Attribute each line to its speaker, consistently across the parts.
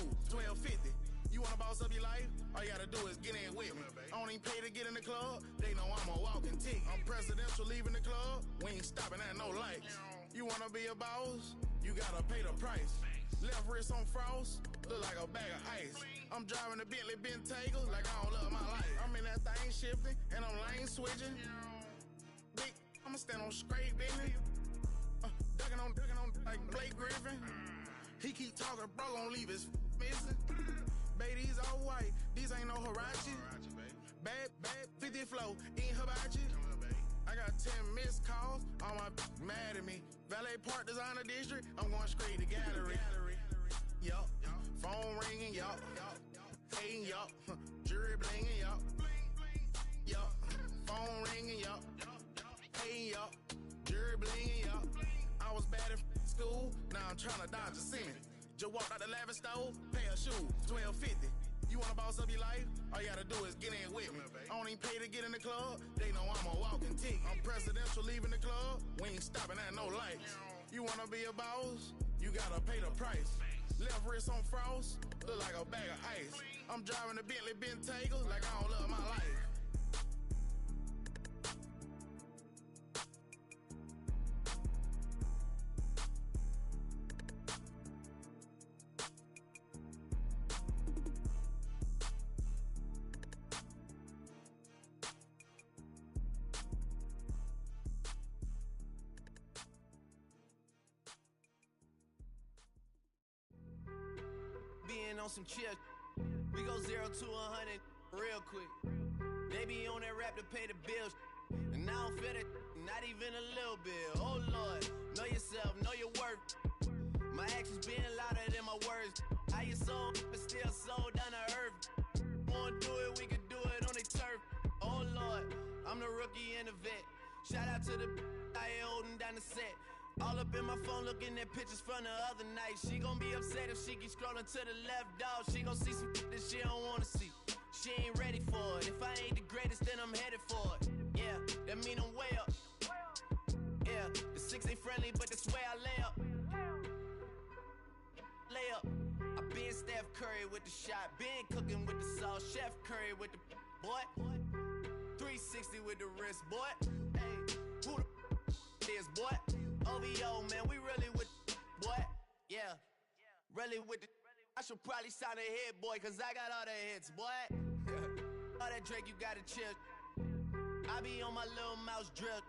Speaker 1: shoes, 12.50. You wanna boss up your life? All you gotta do is get in with me. I don't even pay to get in the club. They know I'm a walking tick. I'm presidential leaving the club. We ain't stopping at no lights. You wanna be a boss? You gotta pay the price. Left wrist on frost, look like a bag of ice. I'm driving a Bentley Bentayga like I don't love my life. I'm in that thing shifting and I'm lane switching. Big, I'ma stand on straight business. Ducking on like Blake Griffin. He keep talking, bro, gon' leave his missing. Baby, these all white, these ain't no Hirachi. Bad, 50 flow, ain't hibachi. I got 10 missed calls, all my mad at me. Valet Park Designer District, I'm going straight to gallery. Yup, phone ringing, yup. Hating, yup. Jury blinging, yup. Yup, phone ringing, yup. Hating, yup. Jury blinging, yup. I was bad in school, now I'm tryna dodge a sin. Just walked out the lavish stove, pay a shoe, 12.50. You wanna boss up your life? All you gotta do is get in with me. I don't even pay to get in the club. They know I'm a walking tick. I'm presidential leaving the club. We ain't stopping at no lights. You wanna be a boss? You gotta pay the price. Left wrist on frost, look like a bag of ice. I'm driving a Bentley Bentayga like I don't love my life.
Speaker 2: On some chill, we go 0 to 100 real quick. They be on that rap to pay the bills, and I don't feel it, not even a little bit. Oh Lord, know yourself, know your worth. My actions being louder than my words. How you sold, but still sold down to earth. Wanna do it, we can do it on the turf. Oh Lord, I'm the rookie and the vet. Shout out to the I ain't holding down the set. All up in my phone looking at pictures from the other night. She gon' be upset if she keep scrolling to the left, dog. She gon' see some that she don't wanna see. She ain't ready for it. If I ain't the greatest, then I'm headed for it. Yeah, that mean I'm way up. Yeah, the 6 ain't friendly, but that's where I lay up. Lay up. I been Steph Curry with the shot. Been cooking with the sauce. Chef Curry with the boy. 360 with the wrist, boy. Hey, who the is, boy? OVO, man, we really with boy. Yeah, really with the. I should probably sign a hit, boy, cause I got all the hits, boy. All that Drake, you gotta chill. I be on my little mouse drill.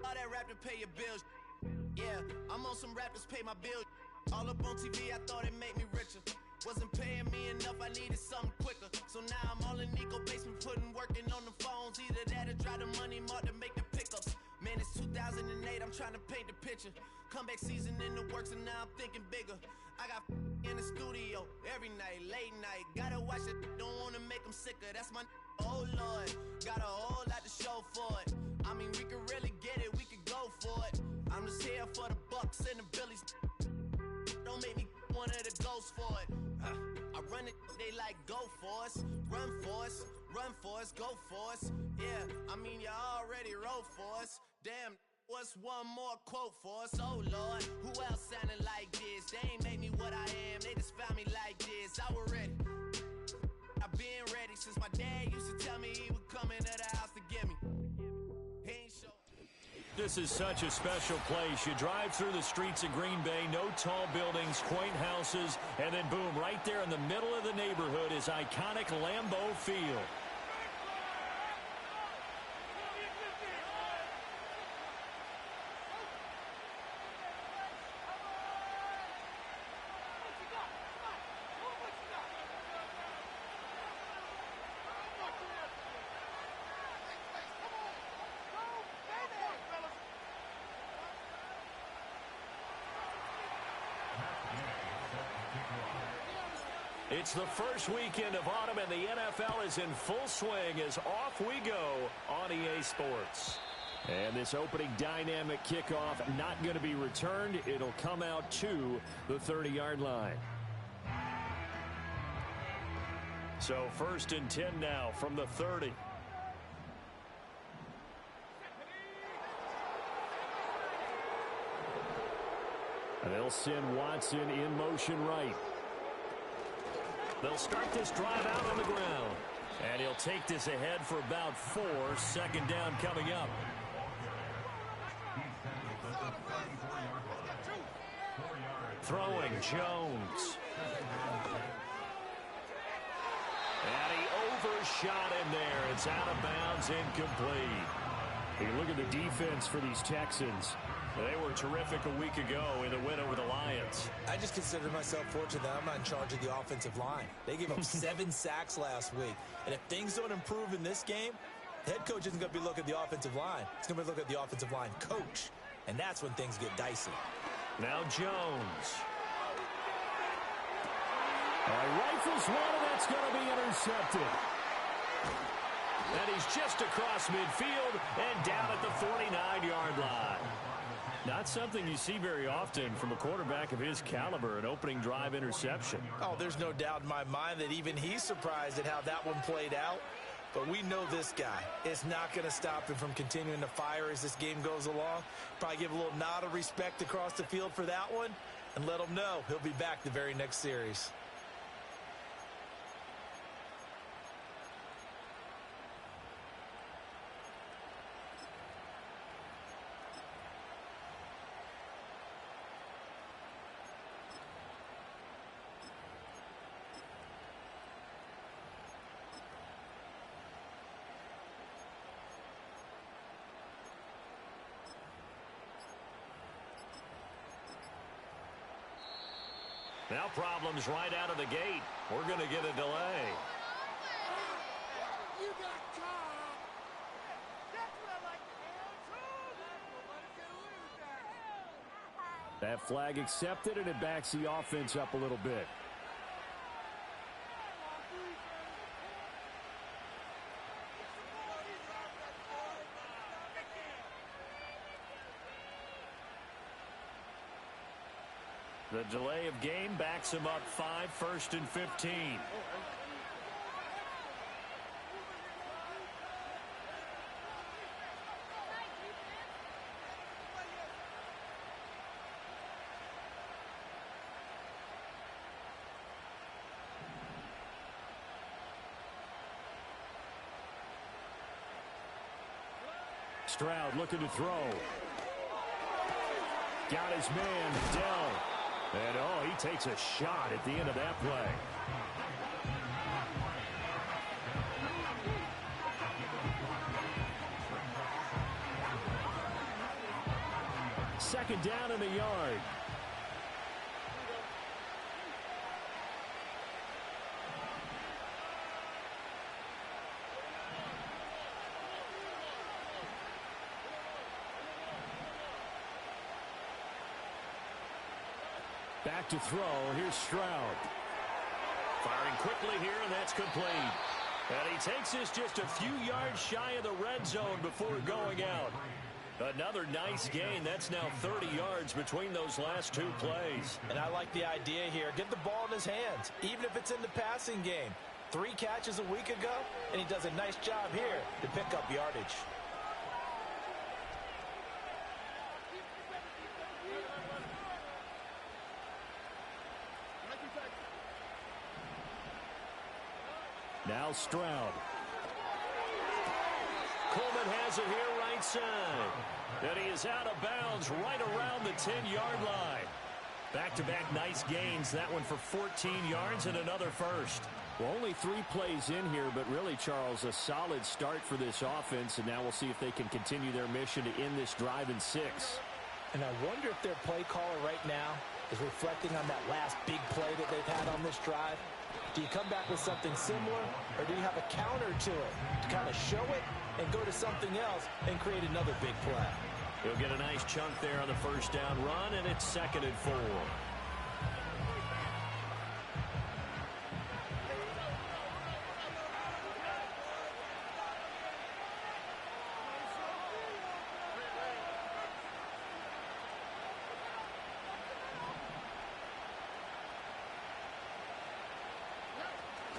Speaker 2: All that rap to pay your bills. Yeah, I'm on some rappers pay my bills. All up on TV, I thought it made me richer. Wasn't paying me enough, I needed something quicker. So now I'm all in Nico basement, working on the phones. Either that or drive the money mark to make the pickups. Man, it's 2008, I'm trying to paint the picture. Comeback season in the works and now I'm thinking bigger. I got in the studio every night, late night. Gotta watch it, don't wanna make them sicker. That's my oh Lord, got a whole lot to show for it. I mean, we could really get it, we could go for it. I'm just here for the Bucks and the Billies. Don't make me one of the ghosts for it. I run it, they like go for us, run for us, run for us, go for us. Yeah, I mean you already wrote for us. Damn, what's one more quote for us? Oh Lord, who else sounding like this? They ain't made me what I am, they just found me like this. I was ready, I've been ready since my dad used to tell me he would come into the house to get me. He ain't show.
Speaker 3: This is such a special place. You drive through the streets of Green Bay, no tall buildings, quaint houses, and then boom, right there in the middle of the neighborhood is iconic Lambeau Field. It's the first weekend of autumn, and the NFL is in full swing as off we go on EA Sports. And this opening dynamic kickoff not going to be returned. It'll come out to the 30-yard line. So 1st and 10 now from the 30. And they'll send Watson in motion right. They'll start this drive out on the ground. And he'll take this ahead for about 4. Second down coming up. Throwing Jones. And he overshot him there. It's out of bounds, incomplete. You look at the defense for these Texans. They were terrific a week ago in the win over the Lions.
Speaker 4: I just consider myself fortunate that I'm not in charge of the offensive line. They gave up 7 sacks last week. And if things don't improve in this game, the head coach isn't going to be looking at the offensive line. He's going to be looking at the offensive line coach. And that's when things get dicey.
Speaker 3: Now Jones. Rifles one, and that's going to be intercepted. And he's just across midfield and down at the 49-yard line. Not something you see very often from a quarterback of his caliber, an opening drive interception.
Speaker 4: Oh, there's no doubt in my mind that even he's surprised at how that one played out. But we know this guy is not going to stop him from continuing to fire as this game goes along. Probably give a little nod of respect across the field for that one and let him know he'll be back the very next series.
Speaker 3: Now problems right out of the gate. We're going to get a delay.
Speaker 1: You got caught.
Speaker 5: That's what I like to hear, too.
Speaker 3: That flag accepted, and it backs the offense up a little bit. The delay of game backs him up 5, 1st and 15. Stroud looking to throw. Got his man, Dell. And, he takes a shot at the end of that play. Second down in the yard. Back to throw. Here's Stroud. Firing quickly here, and that's complete. And he takes this just a few yards shy of the red zone before going out. Another nice gain. That's now 30 yards between those last 2 plays.
Speaker 4: And I like the idea here. Get the ball in his hands, even if it's in the passing game. 3 catches a week ago, and he does a nice job here to pick up yardage.
Speaker 3: Now Stroud. Coleman has it here right side. And he is out of bounds right around the 10-yard line. Back-to-back nice gains. That one for 14 yards and another first. Well, only 3 plays in here, but really, Charles, a solid start for this offense. And now we'll see if they can continue their mission to end this drive in 6.
Speaker 4: And I wonder if their play caller right now is reflecting on that last big play that they've had on this drive. Do you come back with something similar, or do you have a counter to it to kind of show it and go to something else and create another big play?
Speaker 3: He'll get a nice chunk there on the first down run, and it's 2nd and 4.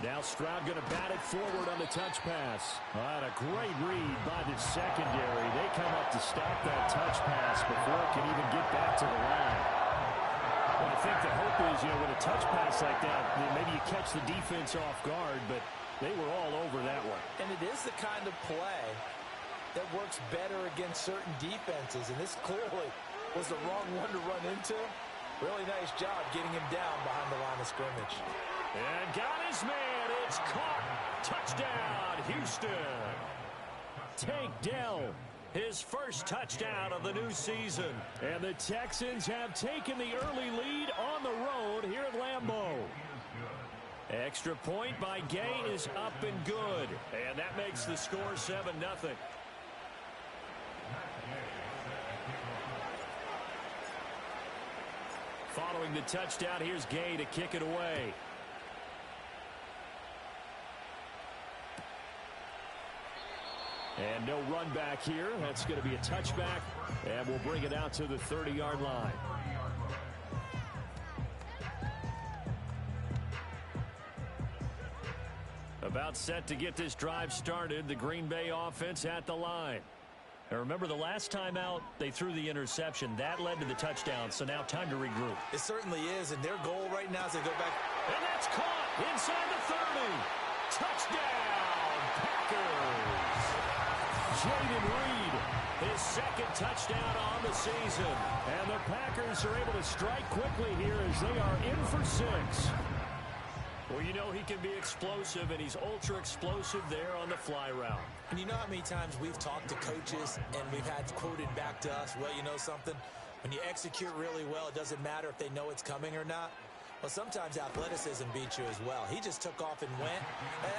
Speaker 3: Now Stroud going to bat it forward on the touch pass. And a great read by the secondary. They come up to stop that touch pass before it can even get back to the line. I think the hope is, with a touch pass like that, maybe you catch the defense off guard, but they were all over that one.
Speaker 4: And it is the kind of play that works better against certain defenses, and this clearly was the wrong one to run into. Really nice job getting him down behind the line of scrimmage.
Speaker 3: And got his man. It's caught. Touchdown, Houston. Tank Dell, his first touchdown of the new season. And the Texans have taken the early lead on the road here at Lambeau. Extra point by Gay is up and good. And that makes the score 7-0. Following the touchdown, here's Gay to kick it away. And no run back here. That's going to be a touchback. And we'll bring it out to the 30-yard line. About set to get this drive started. The Green Bay offense at the line. Now remember, the last time out, they threw the interception. That led to the touchdown, so now time to regroup.
Speaker 4: It certainly is, and their goal right now is to go back.
Speaker 3: And that's caught inside the 30. Touchdown, Packers. Jaden Reed, his second touchdown on the season. And the Packers are able to strike quickly here as they are in for 6. Well, he can be explosive, and he's ultra-explosive there on the fly route.
Speaker 4: And you know how many times we've talked to coaches and we've had quoted back to us, well, you know something? When you execute really well, it doesn't matter if they know it's coming or not. Well, sometimes athleticism beats you as well. He just took off and went.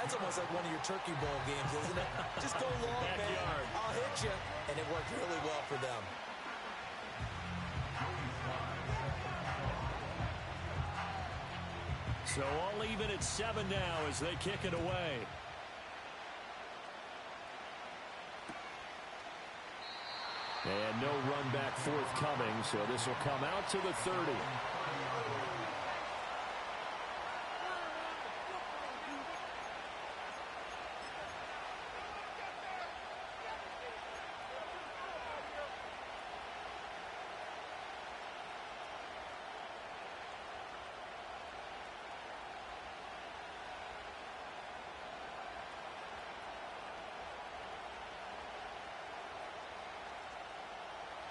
Speaker 4: That's almost like one of your Turkey Bowl games, isn't it? Just go long, man. I'll hit you. And it worked really well for them.
Speaker 3: So all even at 7 now as they kick it away. And no run back forthcoming, so this will come out to the 30.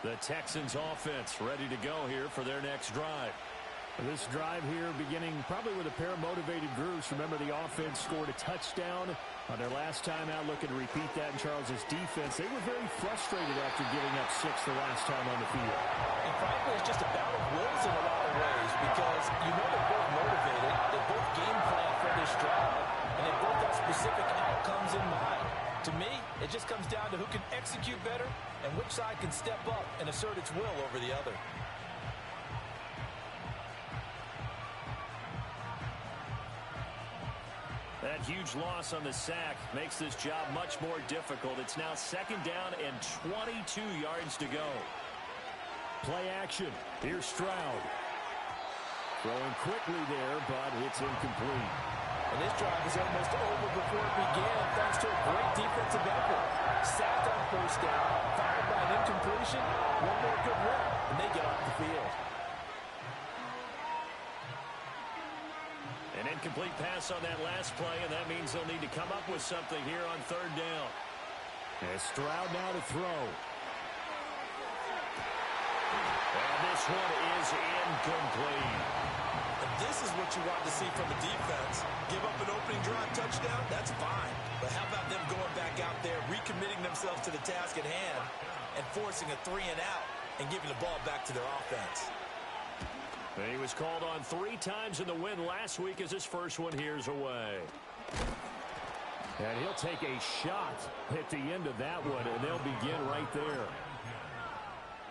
Speaker 3: The Texans offense ready to go here for their next drive. This drive here beginning probably with a pair of motivated groups. Remember, the offense scored a touchdown on their last time out. Looking to repeat that in Charles's defense. They were very frustrated after giving up 6 the last time on the field.
Speaker 4: And frankly, it's just a bout of wills in a lot of ways because they're both motivated. They both game plan for this drive, and they both have specific outcomes in mind. To me, it just comes down to who can execute better and which side can step up and assert its will over the other.
Speaker 3: That huge loss on the sack makes this job much more difficult. It's now 2nd down and 22 yards to go. Play action. Here's Stroud. Throwing quickly there, but it's incomplete.
Speaker 4: And this drive is almost over before it began thanks to a great defensive effort. Sacked on 1st down, followed by an incompletion, one more good run, and they get off the field.
Speaker 3: An incomplete pass on that last play, and that means they'll need to come up with something here on 3rd down. And Stroud now to throw. And this one is incomplete.
Speaker 4: And this is what you want to see from the defense. Give up an opening drive touchdown, that's fine. But how about them going back out there, recommitting themselves to the task at hand, and forcing a 3-and-out and giving the ball back to their offense?
Speaker 3: And he was called on 3 times in the win last week as his first one here's away. And he'll take a shot at the end of that one, and they'll begin right there.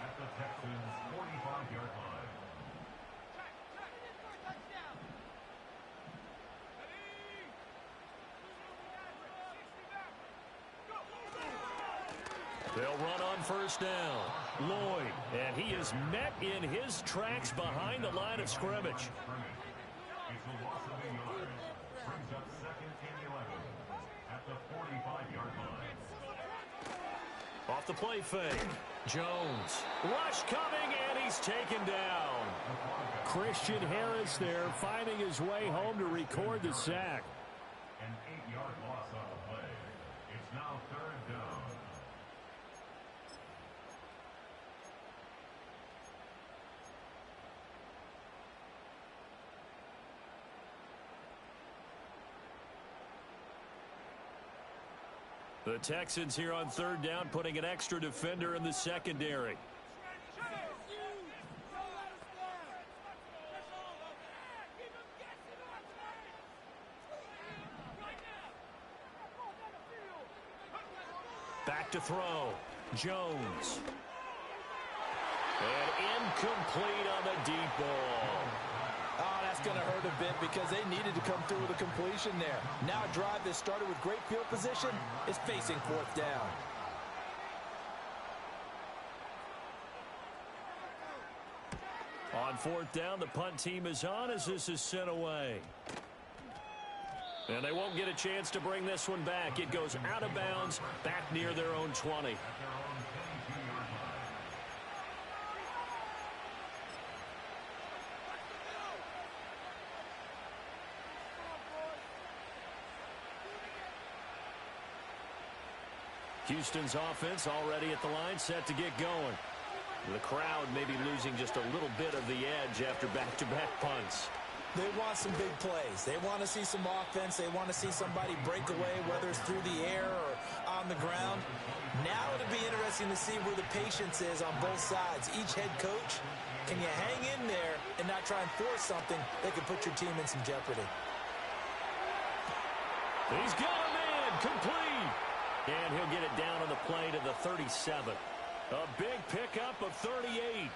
Speaker 6: At the Texans' 45-yard line.
Speaker 3: They'll run on 1st down. Lloyd, and he is met in his tracks behind the line of scrimmage.
Speaker 6: It's a loss of 8 yards. Brings up 2nd and 11 at the 45-yard line.
Speaker 3: Off the play fake. Jones. Rush coming, and he's taken down. Christian Harris there finding his way home to record the sack.
Speaker 6: An 8-yard loss on the play. It's now 3rd down.
Speaker 3: The Texans here on 3rd down, putting an extra defender in the secondary. Back to throw. Jones. And incomplete on the deep ball.
Speaker 4: Oh, that's going to hurt a bit because they needed to come through with a completion there. Now a drive that started with great field position is facing 4th down.
Speaker 3: On 4th down, the punt team is on as this is sent away. And they won't get a chance to bring this one back. It goes out of bounds, back near their own 20. Houston's offense already at the line, set to get going. The crowd may be losing just a little bit of the edge after back-to-back punts.
Speaker 4: They want some big plays. They want to see some offense. They want to see somebody break away, whether it's through the air or on the ground. Now it'll be interesting to see where the patience is on both sides. Each head coach, can you hang in there and not try and force something that could put your team in some jeopardy?
Speaker 3: He's got a man, complete. And he'll get it down on the play to the 37. A big pickup of 38.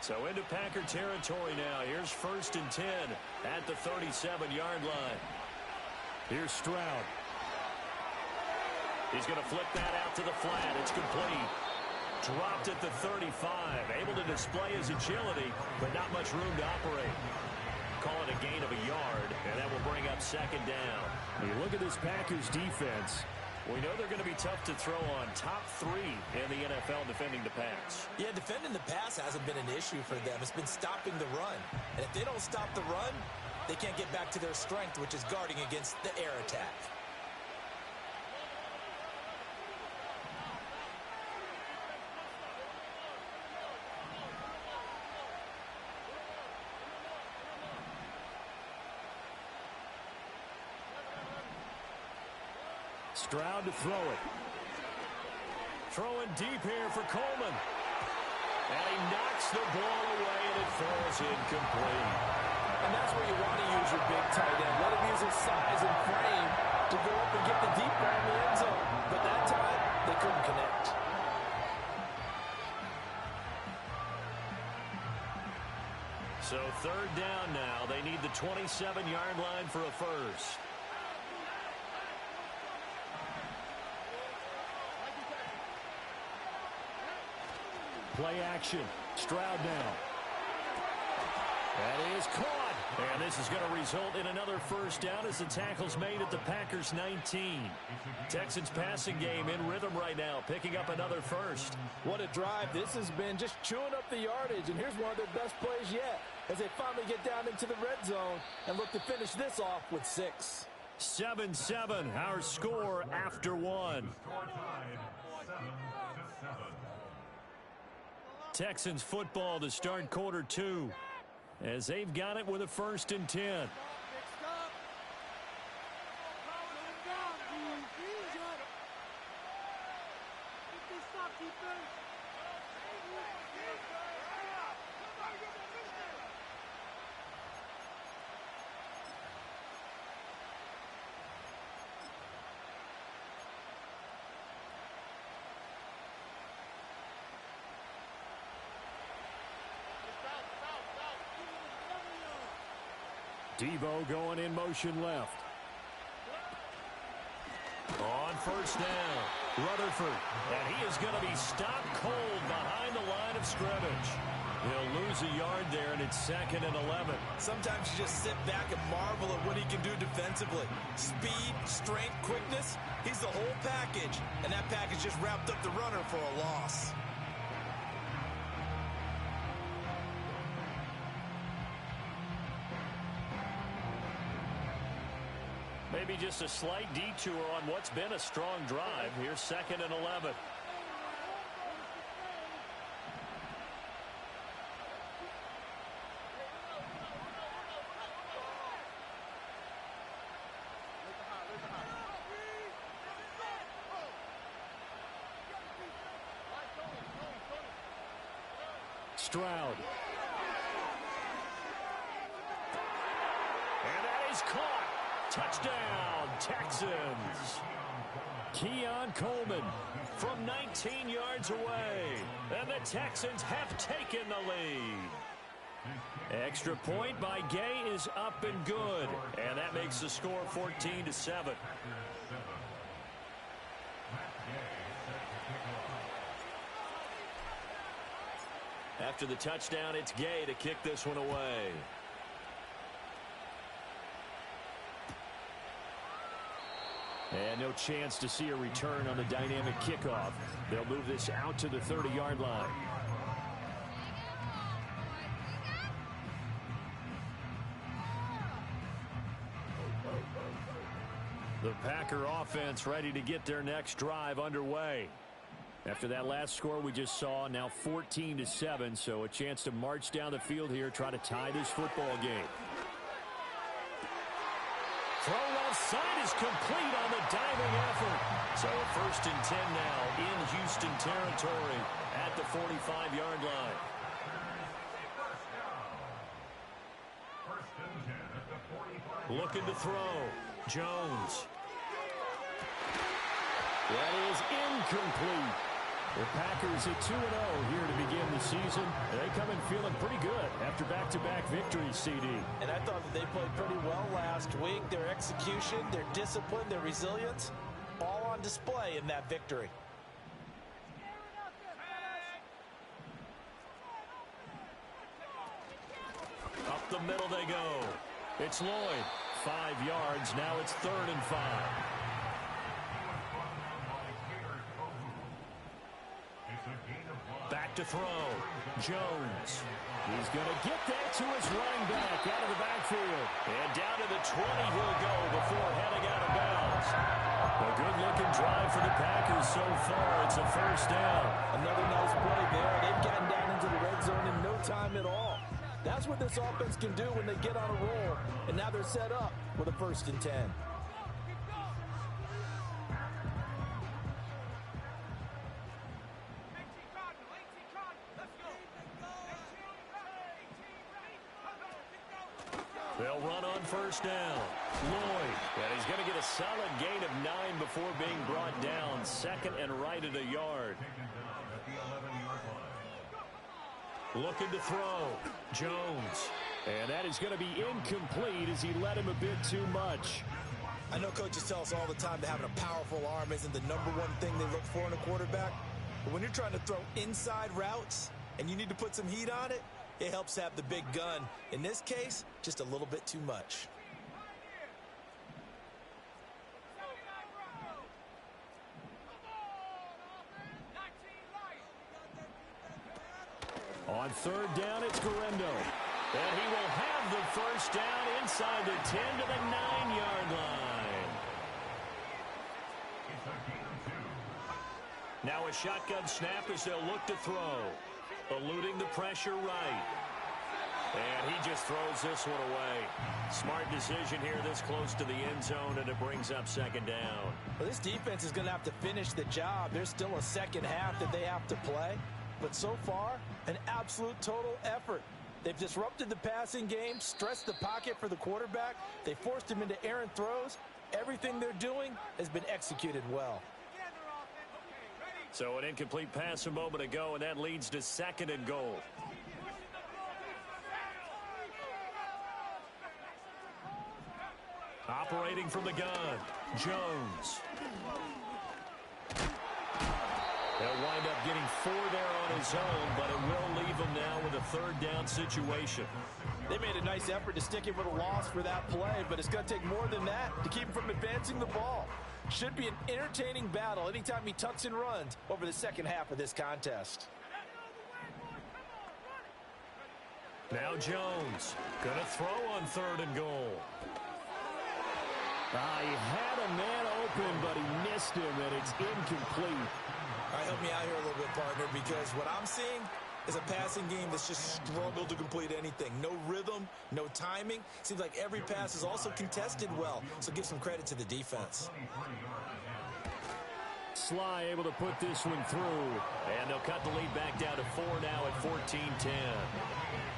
Speaker 3: So into Packer territory now. Here's 1st and 10 at the 37-yard line. Here's Stroud. He's going to flip that out to the flat. It's complete. Dropped at the 35. Able to display his agility, but not much room to operate. Call it a gain of a yard, and that will bring up 2nd down. When you look at this Packers defense, we know they're going to be tough to throw on. Top 3 in the NFL defending the pass.
Speaker 4: Yeah, defending the pass hasn't been an issue for them. It's been stopping the run. And if they don't stop the run, they can't get back to their strength, which is guarding against the air attack.
Speaker 3: Stroud to throw it. Throwing deep here for Coleman. And he knocks the ball away, and it falls incomplete.
Speaker 4: And that's where you want to use your big tight end. Let him use his size and frame to go up and get the deep ball in the end zone. But that time, they couldn't connect.
Speaker 3: So 3rd down now. They need the 27-yard line for a first. Play action. Stroud now. That is caught. And this is going to result in another first down as the tackle's made at the Packers 19. Texans passing game in rhythm right now, picking up another first.
Speaker 4: What a drive. This has been just chewing up the yardage, and here's one of their best plays yet as they finally get down into the red zone and look to finish this off with 6.
Speaker 3: 7-7, our score after 1.
Speaker 6: Score tied 7-7.
Speaker 3: Texans football to start quarter 2 as they've got it with a 1st and 10. Debo going in motion left. On 1st down, Rutherford. And he is going to be stopped cold behind the line of scrimmage. He'll lose a yard there, and it's 2nd and 11.
Speaker 4: Sometimes you just sit back and marvel at what he can do defensively. Speed, strength, quickness, he's the whole package. And that package just wrapped up the runner for a loss.
Speaker 3: Maybe just a slight detour on what's been a strong drive. Here's 2nd and 11. Stroud. And that is caught. Touchdown, Texans. Keon Coleman from 19 yards away. And the Texans have taken the lead. Extra point by Gay is up and good. And that makes the score 14-7. After the touchdown, it's Gay to kick this one away. And no chance to see a return on the dynamic kickoff. They'll move this out to the 30-yard line. The Packer offense ready to get their next drive underway. After that last score we just saw, now 14-7, so a chance to march down the field here, try to tie this football game. Throw left side is complete on the diving effort. So 1st and 10 now in Houston territory at the 45-yard line. Looking to throw. Jones. That is incomplete. The Packers at 2-0 here to begin the season. They come in feeling pretty good after back-to-back victories, CD.
Speaker 4: And I thought that they played pretty well last week. Their execution, their discipline, their resilience, all on display in that victory.
Speaker 3: Up the middle they go. It's Lloyd. 5 yards. Now it's 3rd and 5. Back to throw. Jones. He's going to get that to his running back out of the backfield. And down to the 20 he'll go before heading out of bounds. A good-looking drive for the Packers so far. It's a 1st down.
Speaker 4: Another nice play there. They've gotten down into the red zone in no time at all. That's what this offense can do when they get on a roll. And now they're set up with a 1st and 10.
Speaker 3: They'll run on 1st down. Lloyd. And he's going to get a solid gain of 9 before being brought down. 2nd and right at a yard. Looking to throw. Jones. And that is going to be incomplete as he led him a bit too much.
Speaker 4: I know coaches tell us all the time that having a powerful arm isn't the #1 thing they look for in a quarterback. But when you're trying to throw inside routes and you need to put some heat on it, it helps have the big gun. In this case, just a little bit too much.
Speaker 3: On 3rd down, it's Guerrero. And he will have the 1st down inside the 10 to the 9-yard line. Now a shotgun snap as they'll look to throw. Eluding the pressure right. And he just throws this one away. Smart decision here this close to the end zone, and it brings up 2nd down.
Speaker 4: Well, this defense is going to have to finish the job. There's still a second half that they have to play. But so far, an absolute total effort. They've disrupted the passing game, stressed the pocket for the quarterback. They forced him into errant throws. Everything they're doing has been executed well.
Speaker 3: So an incomplete pass a moment ago, and that leads to 2nd and goal. Operating from the gun, Jones. He'll wind up getting 4 there on his own, but it will leave him now with a third down situation.
Speaker 4: They made a nice effort to stick him with a loss for that play, but it's going to take more than that to keep him from advancing the ball. Should be an entertaining battle anytime he tucks and runs over the second half of this contest.
Speaker 3: Now Jones going to throw on 3rd and goal. He had a man open, but he missed him, and it's incomplete.
Speaker 4: All right, help me out here a little bit, partner, because what I'm seeing is a passing game that's just struggled to complete anything. No rhythm, no timing. Seems like every pass is also contested well, so give some credit to the defense.
Speaker 3: Sly able to put this one through, and they'll cut the lead back down to 4 now at 14-10.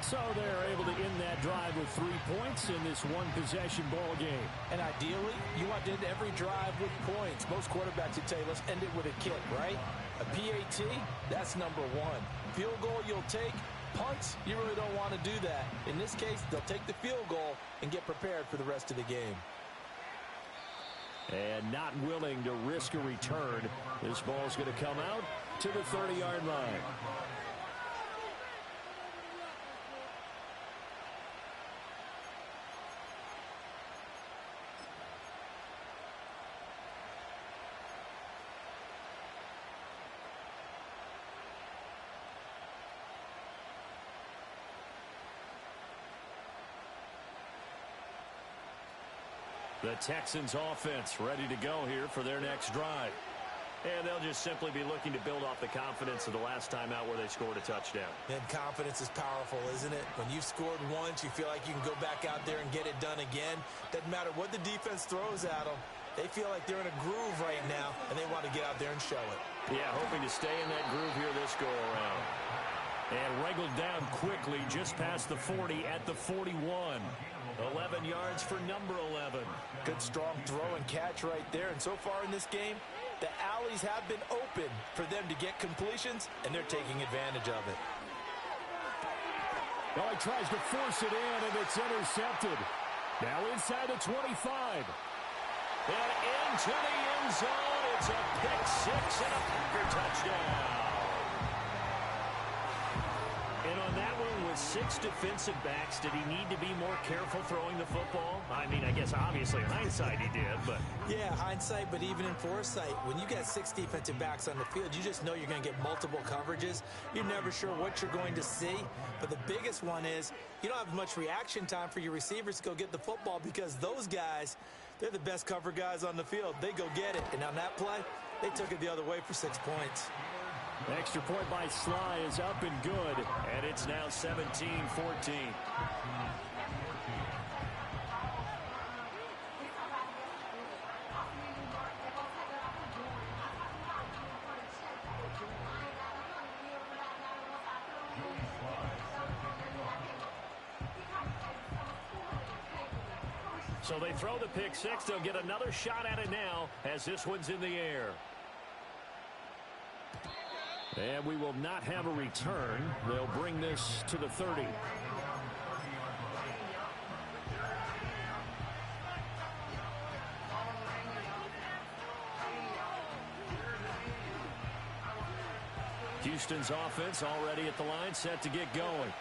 Speaker 3: So they're able to end that drive with 3 points in this one-possession ball game.
Speaker 4: And ideally, you want to end every drive with points. Most quarterbacks would tell you, let's end it with a kick, right? A PAT, that's number 1. Field goal you'll take. Punts, you really don't want to do that. In this case, they'll take the field goal and get prepared for the rest of the game.
Speaker 3: And not willing to risk a return. This ball's going to come out to the 30-yard line. The Texans offense ready to go here for their next drive. And they'll just simply be looking to build off the confidence of the last time out where they scored a touchdown.
Speaker 4: And confidence is powerful, isn't it? When you've scored once, you feel like you can go back out there and get it done again. Doesn't matter what the defense throws at them. They feel like they're in a groove right now, and they want to get out there and show it.
Speaker 3: Yeah, hoping to stay in that groove here this go-around. And wriggled down quickly just past the 40 at the 41. 11 yards for number 11.
Speaker 4: Good strong throw and catch right there. And so far in this game, the alleys have been open for them to get completions, and they're taking advantage of it.
Speaker 3: Well, he tries to force it in, and it's intercepted. Now inside the 25. And into the end zone. It's a pick-6 and a Packer touchdown. And on that one, with 6 defensive backs, did he need to be more careful throwing the football? I mean, I guess obviously hindsight he did, but...
Speaker 4: Yeah, hindsight, but even in foresight, when you got 6 defensive backs on the field, you just know you're going to get multiple coverages. You're never sure what you're going to see. But the biggest one is you don't have much reaction time for your receivers to go get the football because those guys, they're the best cover guys on the field. They go get it. And on that play, they took it the other way for 6 points.
Speaker 3: Extra point by Sly is up and good, and it's now 17-14. So they throw the pick-6. They'll get another shot at it now as this one's in the air. And we will not have a return. They'll bring this to the 30. Houston's offense already at the line, set to get going.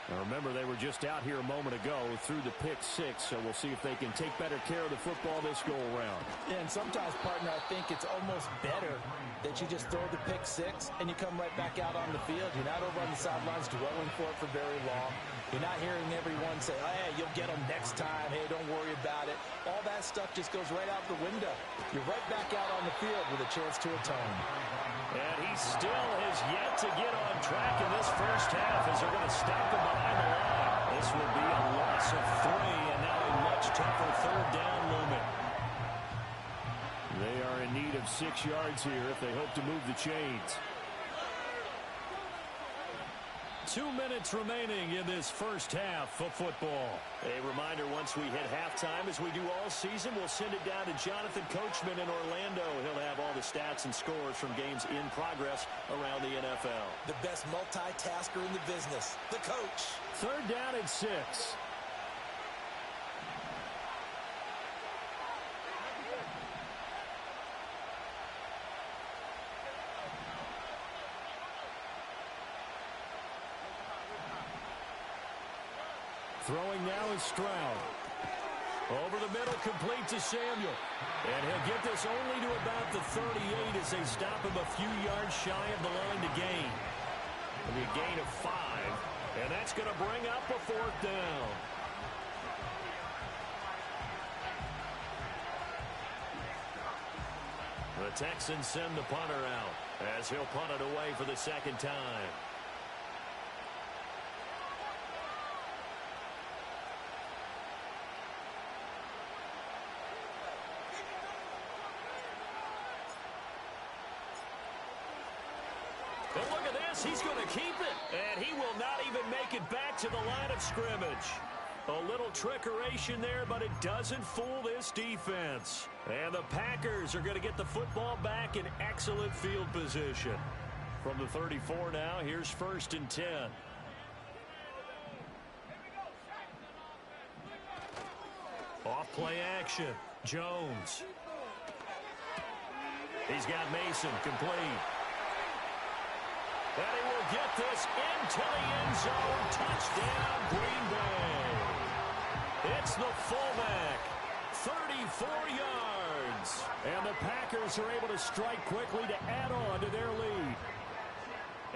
Speaker 3: Now remember, they were just out here a moment ago through the pick-6, so we'll see if they can take better care of the football this go-around.
Speaker 4: Yeah, and sometimes, partner, I think it's almost better that you just throw the pick-6 and you come right back out on the field. You're not over on the sidelines dwelling for it for very long. You're not hearing everyone say, hey, you'll get them next time. Hey, don't worry about it. All that stuff just goes right out the window. You're right back out on the field with a chance to atone.
Speaker 3: And he still has yet to get on track in this first half as they're going to stop him behind the line. This will be a loss of 3 and now a much tougher third down movement. They are in need of 6 yards here if they hope to move the chains. 2 minutes remaining in this first half of football. A reminder, once we hit halftime, as we do all season, we'll send it down to Jonathan Coachman in Orlando. He'll have all the stats and scores from games in progress around the NFL.
Speaker 4: The best multitasker in the business, the coach.
Speaker 3: Third down and 6. Throwing now is Stroud. Over the middle, complete to Samuel. And he'll get this only to about the 38 as they stop him a few yards shy of the line to gain. It'll be a gain of 5, and that's going to bring up a 4th down. The Texans send the punter out as he'll punt it away for the 2nd time. But look at this. He's going to keep it. And he will not even make it back to the line of scrimmage. A little trickeration there, but it doesn't fool this defense. And the Packers are going to get the football back in excellent field position. From the 34 now, here's 1st and 10. Off play action. Jones. He's got Mason complete. And he will get this into the end zone. Touchdown, Green Bay. It's the fullback. 34 yards. And the Packers are able to strike quickly to add on to their lead.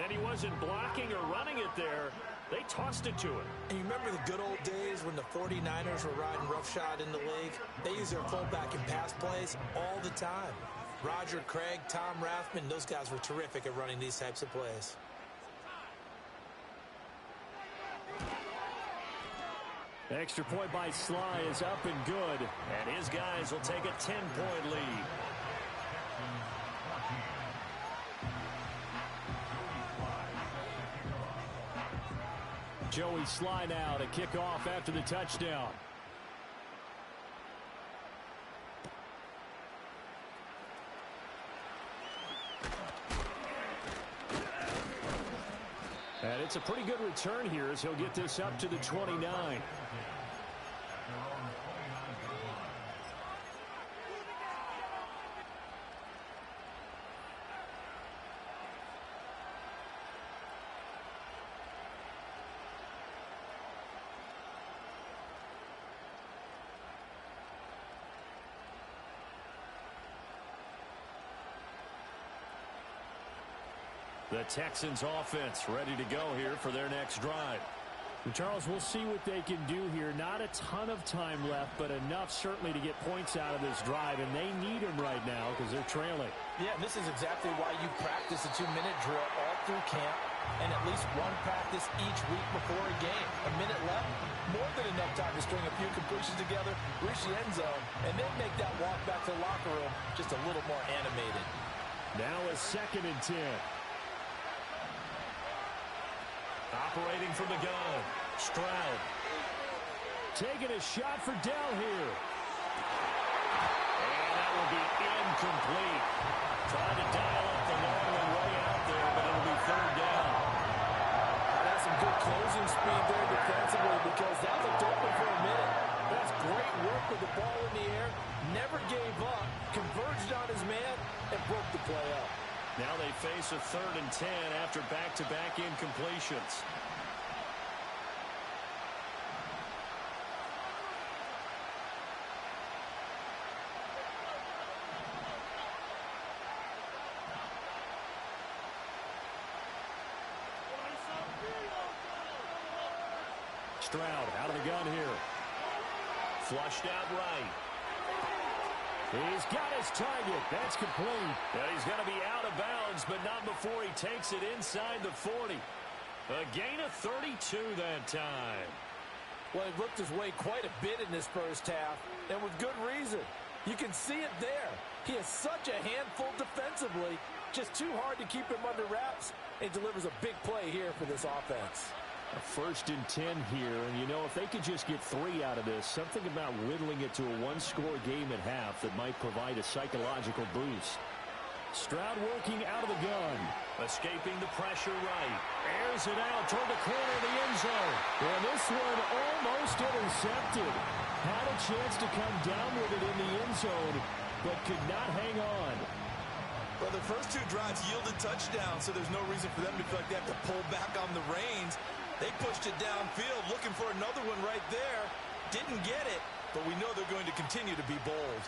Speaker 3: And he wasn't blocking or running it there. They tossed it to him.
Speaker 4: And you remember the good old days when the 49ers were riding roughshod in the league? They used their fullback in pass plays all the time. Roger Craig, Tom Rathman, those guys were terrific at running these types of plays.
Speaker 3: Extra point by Sly is up and good. And his guys will take a 10-point lead. Joey Sly now to kick off after the touchdown. And it's a pretty good return here as he'll get this up to the 29. The Texans offense ready to go here for their next drive. And Charles, we'll see what they can do here. Not a ton of time left, but enough certainly to get points out of this drive, and they need them right now because they're trailing.
Speaker 4: Yeah, this is exactly why you practice a 2-minute drill all through camp and at least one practice each week before a game. A minute left, more than enough time to string a few completions together, reach the end zone, and then make that walk back to the locker room just a little more animated.
Speaker 3: Now a 2nd and 10. Operating from the gun, Stroud. Taking a shot for Dell here. And that will be incomplete. Trying to dial up the long one way out there, but it'll be 3rd down.
Speaker 4: That's some good closing speed there defensively because that looked open for a minute. That's great work with the ball in the air. Never gave up, converged on his man, and broke the play up.
Speaker 3: Now they face a 3rd and 10 after back-to-back incompletions. Stroud out of the gun here. Flushed out right. He's got his target. That's complete. And he's going to be out of bounds, but not before he takes it inside the 40. A gain of 32 that time.
Speaker 4: Well, he looked his way quite a bit in this first half, and with good reason. You can see it there. He is such a handful defensively. Just too hard to keep him under wraps. He delivers a big play here for this offense.
Speaker 3: A 1st and 10 here, and you know, if they could just get 3 out of this, something about whittling it to a one-score game at half that might provide a psychological boost. Stroud working out of the gun. Escaping the pressure right. Airs it out toward the corner of the end zone. And this one almost intercepted. Had a chance to come down with it in the end zone, but could not hang on.
Speaker 7: Well, the first 2 drives yielded touchdowns, so there's no reason for them to feel like they have to pull back on the reins.
Speaker 4: They pushed it downfield, looking for another one right there. Didn't get it, but we know they're going to continue to be bold.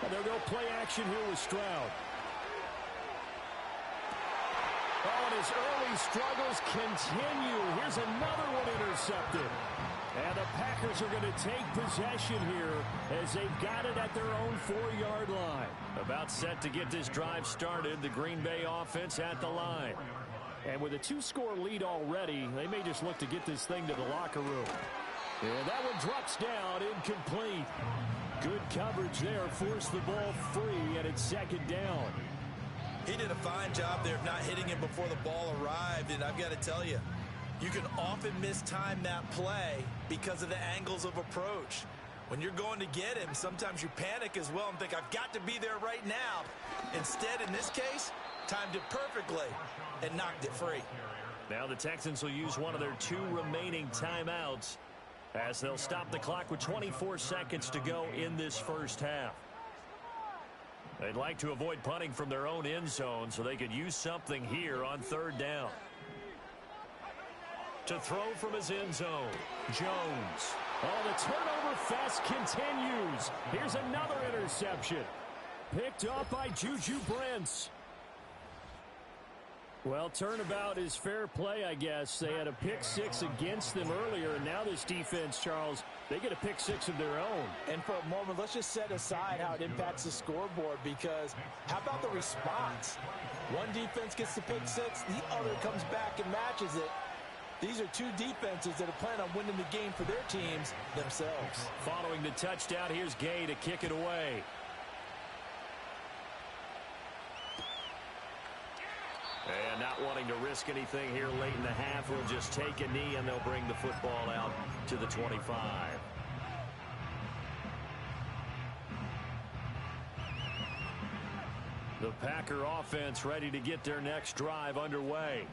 Speaker 3: And they'll go play action here with Stroud. Oh, and his early struggles continue. Here's another one intercepted. And the Packers are going to take possession here as they've got it at their own 4-yard line. About set to get this drive started, the Green Bay offense at the line. And with a 2-score lead already, they may just look to get this thing to the locker room. And that one drops down, incomplete. Good coverage there, forced the ball free, and it's second down.
Speaker 4: He did a fine job there of not hitting him before the ball arrived, and I've got to tell you, you can often mistime that play because of the angles of approach. When you're going to get him, sometimes you panic as well and think, I've got to be there right now. Instead, in this case, timed it perfectly and knocked it free.
Speaker 3: Now the Texans will use one of their 2 remaining timeouts as they'll stop the clock with 24 seconds to go in this first half. They'd like to avoid punting from their own end zone so they could use something here on 3rd down. To throw from his end zone, Jones. Oh, the turnover fest continues. Here's another interception. Picked up by Juju Brents. Well, turnabout is fair play, I guess. They had a pick 6 against them earlier, and now this defense, Charles, they get a pick 6 of their own.
Speaker 4: And for a moment, let's just set aside how it impacts the scoreboard, because how about the response? One defense gets the pick 6, the other comes back and matches it. These are 2 defenses that are planning on winning the game for their teams themselves.
Speaker 3: Following the touchdown, here's Gay to kick it away. And not wanting to risk anything here late in the half, we'll just take a knee and they'll bring the football out to the 25. The Packer offense ready to get their next drive underway.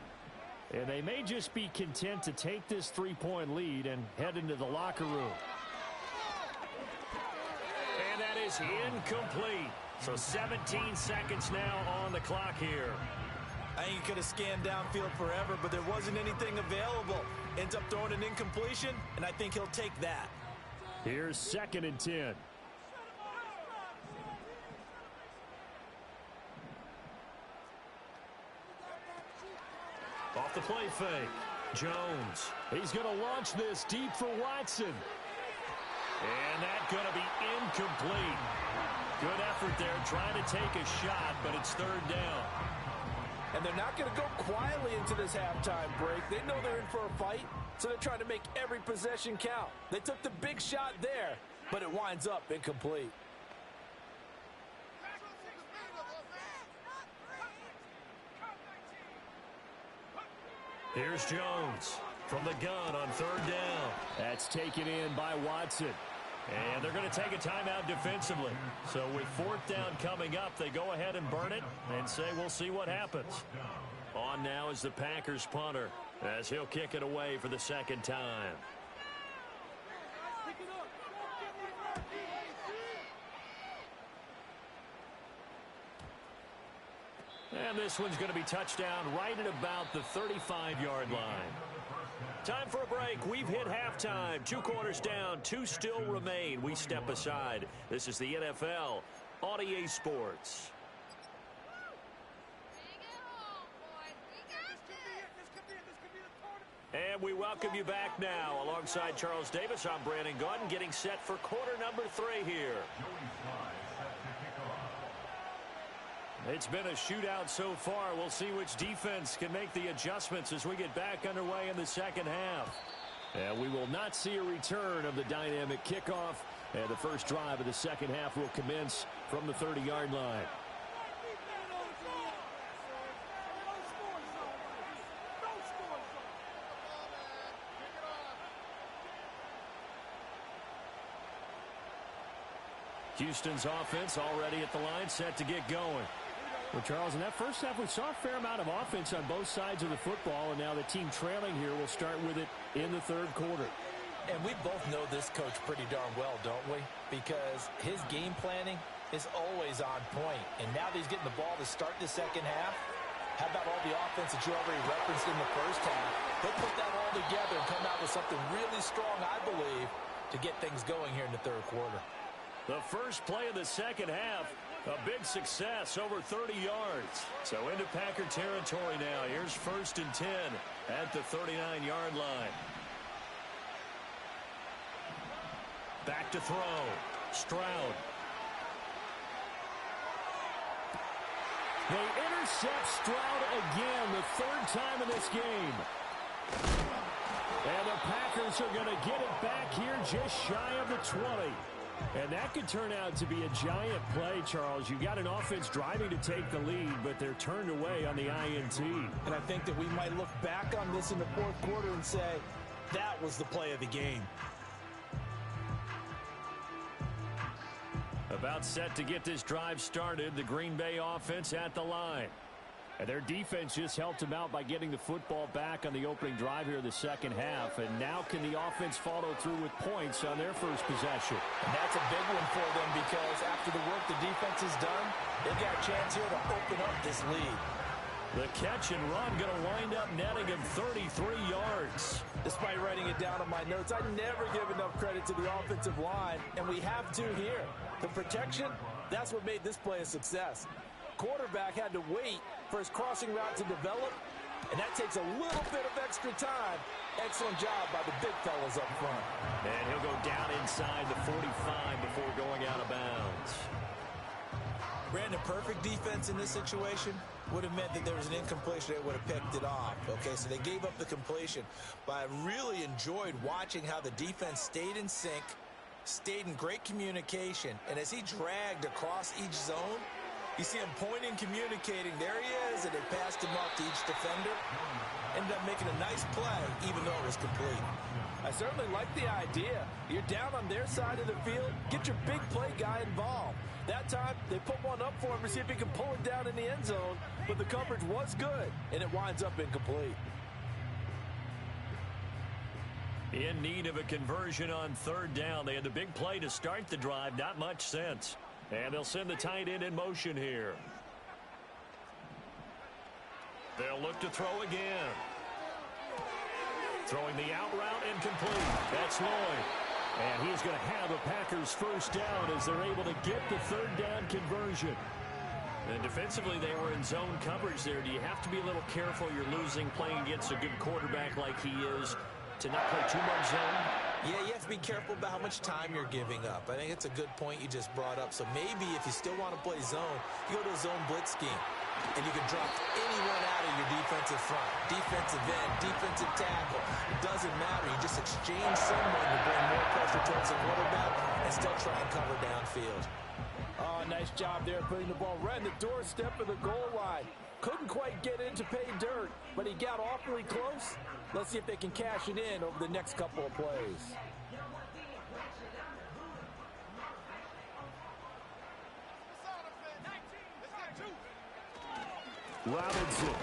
Speaker 3: And they may just be content to take this 3-point lead and head into the locker room. And that is incomplete. So 17 seconds now on the clock here.
Speaker 4: I think he could have scanned downfield forever, but there wasn't anything available. Ends up throwing an incompletion, and I think he'll take that.
Speaker 3: Here's 2nd and 10. Off the play fake. Jones. He's going to launch this deep for Watson. And that's going to be incomplete. Good effort there trying to take a shot, but it's 3rd down.
Speaker 4: And they're not going to go quietly into this halftime break. They know they're in for a fight, so they're trying to make every possession count. They took the big shot there, but it winds up incomplete.
Speaker 3: Here's Jones from the gun on 3rd down. That's taken in by Watson. And they're going to take a timeout defensively. So with 4th down coming up, they go ahead and burn it and say we'll see what happens. On now is the Packers punter as he'll kick it away for the 2nd time. And this one's going to be touchdown right at about the 35-yard line. Time for a break. We've hit halftime. 2 quarters down. 2 still remain. We step aside. This is the NFL on EA Sports. And we welcome you back now. Alongside Charles Davis, I'm Brandon Gaudin, getting set for quarter number 3 here. It's been a shootout so far. We'll see which defense can make the adjustments as we get back underway in the 2nd half. And we will not see a return of the dynamic kickoff. And the first drive of the 2nd half will commence from the 30-yard line. Houston's offense already at the line, set to get going. Well, Charles, in that first half, we saw a fair amount of offense on both sides of the football, and now the team trailing here will start with it in the 3rd quarter.
Speaker 4: And we both know this coach pretty darn well, don't we? Because his game planning is always on point. And now that he's getting the ball to start the 2nd half, How about all the offense that you already referenced in the first half? They'll put that all together and come out with something really strong, I believe, to get things going here in the third quarter.
Speaker 3: The first play of the second half, a big success, over 30 yards. So into Packer territory now. Here's 1st and 10 at the 39-yard line. Back to throw. Stroud. They intercept Stroud again, the 3rd time in this game. And the Packers are going to get it back here just shy of the 20. And that could turn out to be a giant play, Charles. You've got an offense driving to take the lead, but they're turned away on the INT.
Speaker 4: And I think that we might look back on this in the 4th quarter and say, that was the play of the game.
Speaker 3: About set to get this drive started, the Green Bay offense at the line. And their defense just helped them out by getting the football back on the opening drive here in the second half. And now can the offense follow through with points on their first possession?
Speaker 4: And that's a big one for them because after the work the defense has done, they've got a chance here to open up this lead.
Speaker 3: The catch and run going to wind up netting him 33 yards.
Speaker 4: Despite writing it down on my notes, I never give enough credit to the offensive line, and we have to here. The protection, that's what made this play a success. Quarterback had to wait for his crossing route to develop, and that takes a little bit of extra time. Excellent job by the big fellas up front.
Speaker 3: And he'll go down inside the 45 before going out of bounds.
Speaker 4: Brandon, perfect defense in this situation would have meant that there was an incompletion that would have picked it off. Okay, so they gave up the completion. But I really enjoyed watching how the defense stayed in sync, stayed in great communication, and as he dragged across each zone, you see him pointing, communicating. There he is, and they passed him off to each defender. Ended up making a nice play, even though it was complete. I certainly like the idea. You're down on their side of the field. Get your big play guy involved. That time, they put one up for him to see if he can pull it down in the end zone, but the coverage was good, and it winds up incomplete.
Speaker 3: In need of a conversion on 3rd down. They had the big play to start the drive. Not much sense. And they'll send the tight end in motion here. They'll look to throw again. Throwing the out route incomplete. That's Lloyd. And he's going to have a Packers first down as they're able to get the 3rd down conversion. And defensively, they were in zone coverage there. Do you have to be a little careful? You're losing playing against a good quarterback like he is to not play too much zone?
Speaker 4: Yeah, you have to be careful about how much time you're giving up. I think it's a good point you just brought up. So maybe if you still want to play zone, you go to a zone blitz scheme. And you can drop anyone out of your defensive front. Defensive end, defensive tackle. It doesn't matter. You just exchange someone to bring more pressure towards the quarterback and still try and cover downfield. Oh, nice job there putting the ball right in the doorstep of the goal line. Couldn't quite get in to pay dirt, but he got awfully close. Let's see if they can cash it in over the next couple of plays.
Speaker 3: Robinson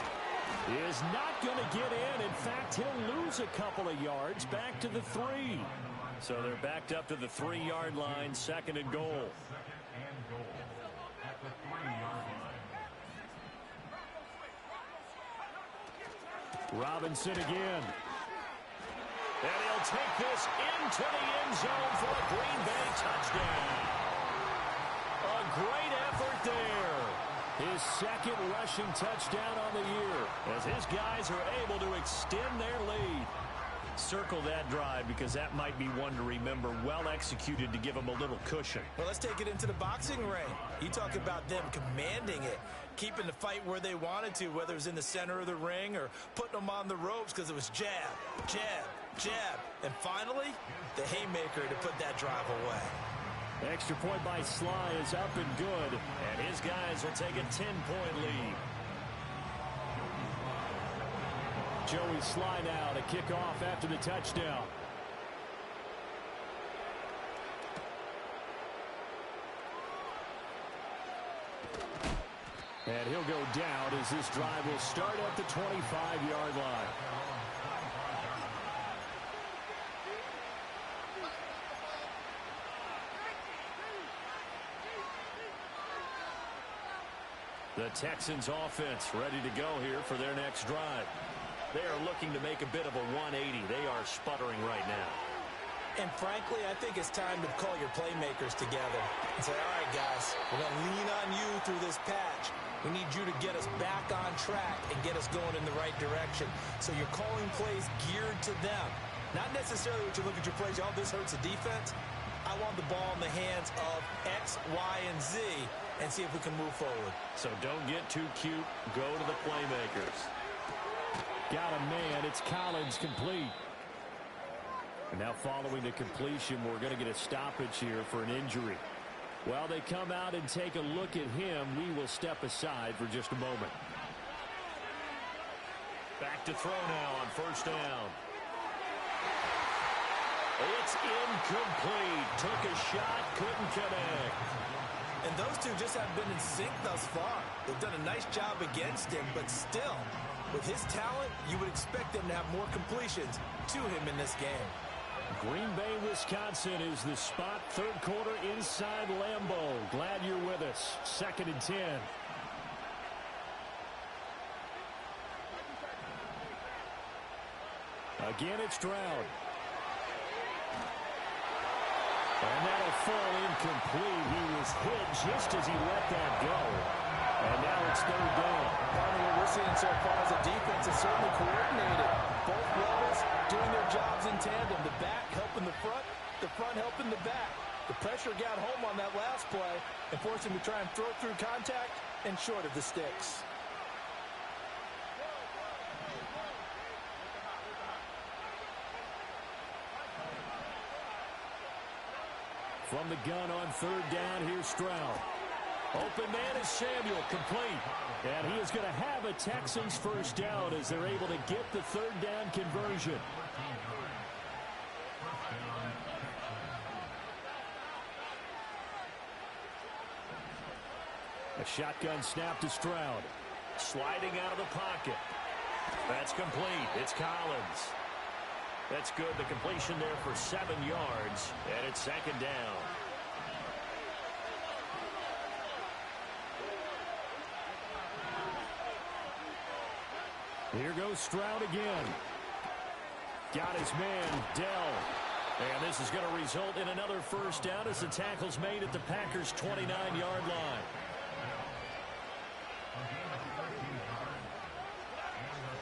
Speaker 3: is not going to get in. In fact, he'll lose a couple of yards back to the 3. So they're backed up to the 3-yard line, 2nd and goal. Robinson again. And he'll take this into the end zone for a Green Bay touchdown. A great effort there. His 2nd rushing touchdown on the year as his guys are able to extend their lead. Circle that drive because that might be one to remember. Well executed to give them a little cushion.
Speaker 4: Well, let's take it into the boxing ring. You talk about them commanding it, keeping the fight where they wanted to, whether it was in the center of the ring or putting them on the ropes because it was jab, jab, jab. And finally, the haymaker to put that drive away.
Speaker 3: Extra point by Sly is up and good, and his guys will take a 10-point lead. Joey Sly now to kick off after the touchdown. And he'll go down as this drive will start at the 25-yard line. The Texans offense ready to go here for their next drive. They are looking to make a bit of a 180. They are sputtering right now.
Speaker 4: And frankly, I think it's time to call your playmakers together and say, all right, guys, we're going to lean on you through this patch. We need you to get us back on track and get us going in the right direction. So you're calling plays geared to them. Not necessarily what you look at your plays, oh, this hurts the defense. I want the ball in the hands of X, Y, and Z and see if we can move forward.
Speaker 3: So don't get too cute. Go to the playmakers. Got a man. It's Collins complete. And now following the completion, we're going to get a stoppage here for an injury. While they come out and take a look at him, we will step aside for just a moment. Back to throw now on first down. It's incomplete. Took a shot, couldn't connect.
Speaker 4: And those two just haven't been in sync thus far. They've done a nice job against him, but still, with his talent, you would expect them to have more completions to him in this game.
Speaker 3: Green Bay, Wisconsin is the spot. Third quarter inside Lambeau. Glad you're with us. 2nd and 10. Again, it's Stroud. And that'll fall incomplete. He was hit just as he let that go. And now it's 3rd down.
Speaker 4: What we're seeing so far as a defense is certainly coordinated. Both levels doing their jobs in tandem. The back helping the front helping the back. The pressure got home on that last play and forced him to try and throw through contact and short of the sticks.
Speaker 3: From the gun on 3rd down, here's Stroud. Open man is Samuel, complete. And he is going to have a Texans first down as they're able to get the 3rd down conversion. A shotgun snap to Stroud. Sliding out of the pocket. That's complete. It's Collins. That's good. The completion there for 7 yards. And it's 2nd down. Here goes Stroud again. Got his man, Dell. And this is going to result in another first down as the tackle's made at the Packers' 29-yard line.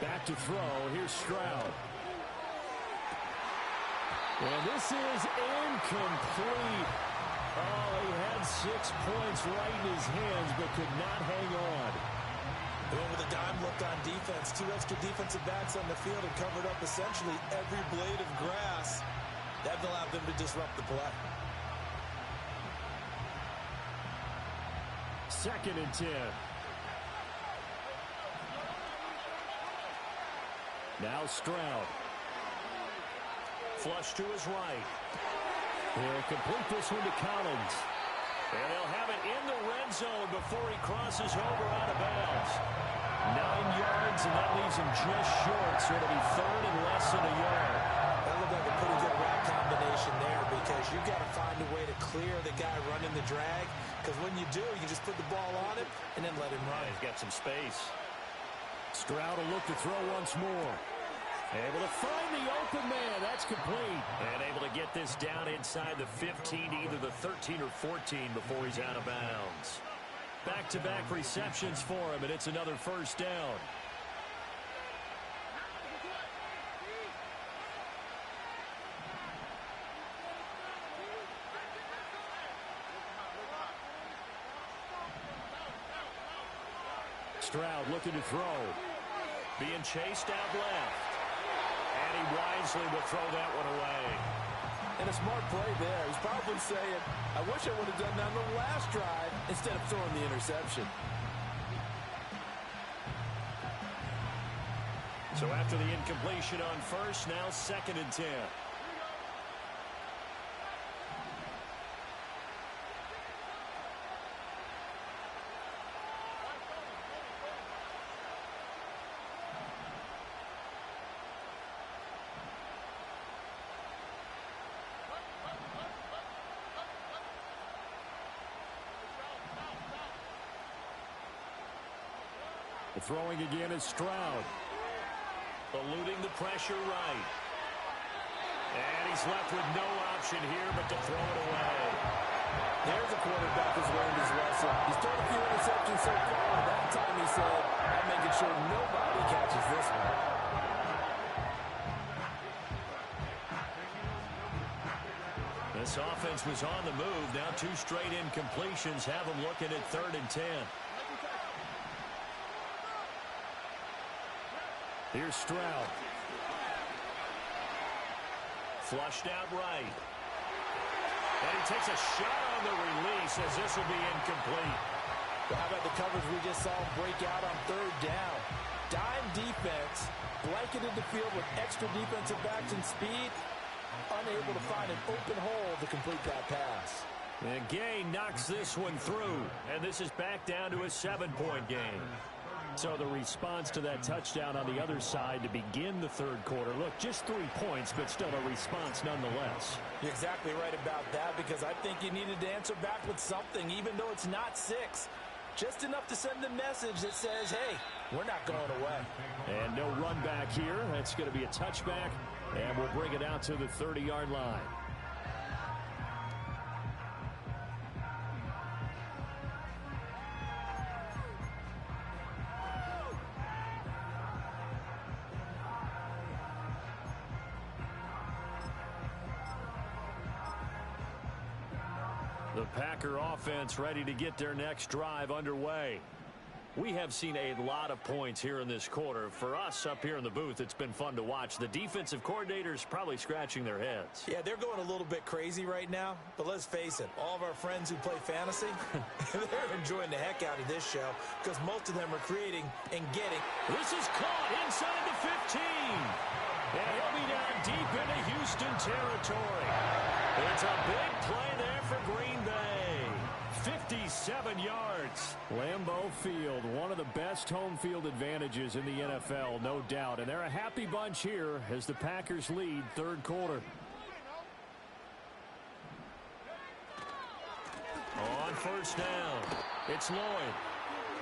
Speaker 3: Back to throw. Here's Stroud. And this is incomplete. Oh, he had 6 points right in his hands, but could not hang on.
Speaker 4: Going with a dime look on defense. 2 extra defensive backs on the field and covered up essentially every blade of grass. That allowed them to disrupt the play.
Speaker 3: 2nd and 10. Now Stroud. Flush to his right. He'll complete this one to Collins. And they'll have it in the red zone before he crosses over out of bounds. 9 yards, and that leaves him just short, so it'll be 3rd and less than a yard.
Speaker 4: That looked like a pretty good route combination there because you've got to find a way to clear the guy running the drag, because when you do, you just put the ball on him and then let him run.
Speaker 3: He's got some space. Stroud will look to throw once more. Able to find the open man. That's complete. And able to get this down inside the 15, either the 13 or 14 before he's out of bounds. Back-to-back receptions for him, and it's another first down. Stroud looking to throw. Being chased out left. And he wisely will throw that one away.
Speaker 4: And a smart play there. He's probably saying, I wish I would have done that on the last drive instead of throwing the interception.
Speaker 3: So after the incompletion on first, now 2nd and 10. throwing again is Stroud. Eluding the pressure right. And he's left with no option here but to throw it away.
Speaker 4: There's a quarterback who's learned his lesson. He's thrown a few interceptions so far. That time he said, I'm making sure nobody catches this one.
Speaker 3: This offense was on the move. Now 2 straight incompletions have them looking at 3rd and 10. Here's Stroud. Flushed out right. And he takes a shot on the release as this will be incomplete.
Speaker 4: Well, how about the coverage we just saw break out on 3rd down? Dime defense, blanketed the field with extra defensive backs and speed, unable to find an open hole to complete that pass.
Speaker 3: And Gay knocks this one through, and this is back down to a 7-point game. So the response to that touchdown on the other side to begin the 3rd quarter. Look, just 3 points, but still a response nonetheless.
Speaker 4: You're exactly right about that, because I think you needed to answer back with something, even though it's not 6. Just enough to send a message that says, hey, we're not going away.
Speaker 3: And no run back here. That's going to be a touchback, and we'll bring it out to the 30-yard line. The Packer offense ready to get their next drive underway. We have seen a lot of points here in this quarter. For us up here in the booth, it's been fun to watch. The defensive coordinators probably scratching their heads.
Speaker 4: Yeah, they're going a little bit crazy right now. But let's face it, all of our friends who play fantasy, they're enjoying the heck out of this show because most of them are creating and getting.
Speaker 3: This is caught inside the 15. And he'll be down deep into Houston territory. It's a big play there for Green Bay. 57 yards. Lambeau Field, one of the best home field advantages in the NFL, no doubt. And they're a happy bunch here as the Packers lead 3rd quarter. On 1st down, it's Lloyd.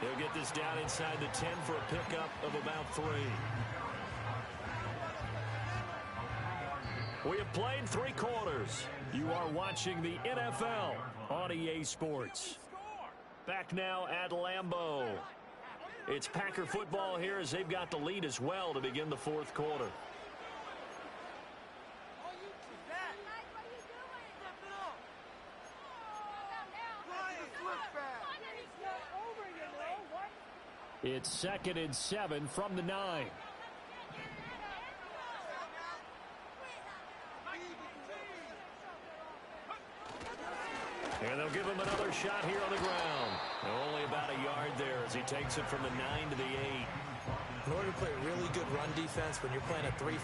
Speaker 3: He'll get this down inside the 10 for a pickup of about 3. We have played 3 quarters. You are watching the NFL on EA Sports. Back now at Lambeau. It's Packer football here as they've got the lead as well to begin the 4th quarter. It's 2nd and 7 from the 9. And they'll give him another shot here on the ground. Only about a yard there as he takes it from the 9 to the 8.
Speaker 4: In order to play really good run defense when you're playing a 3-4,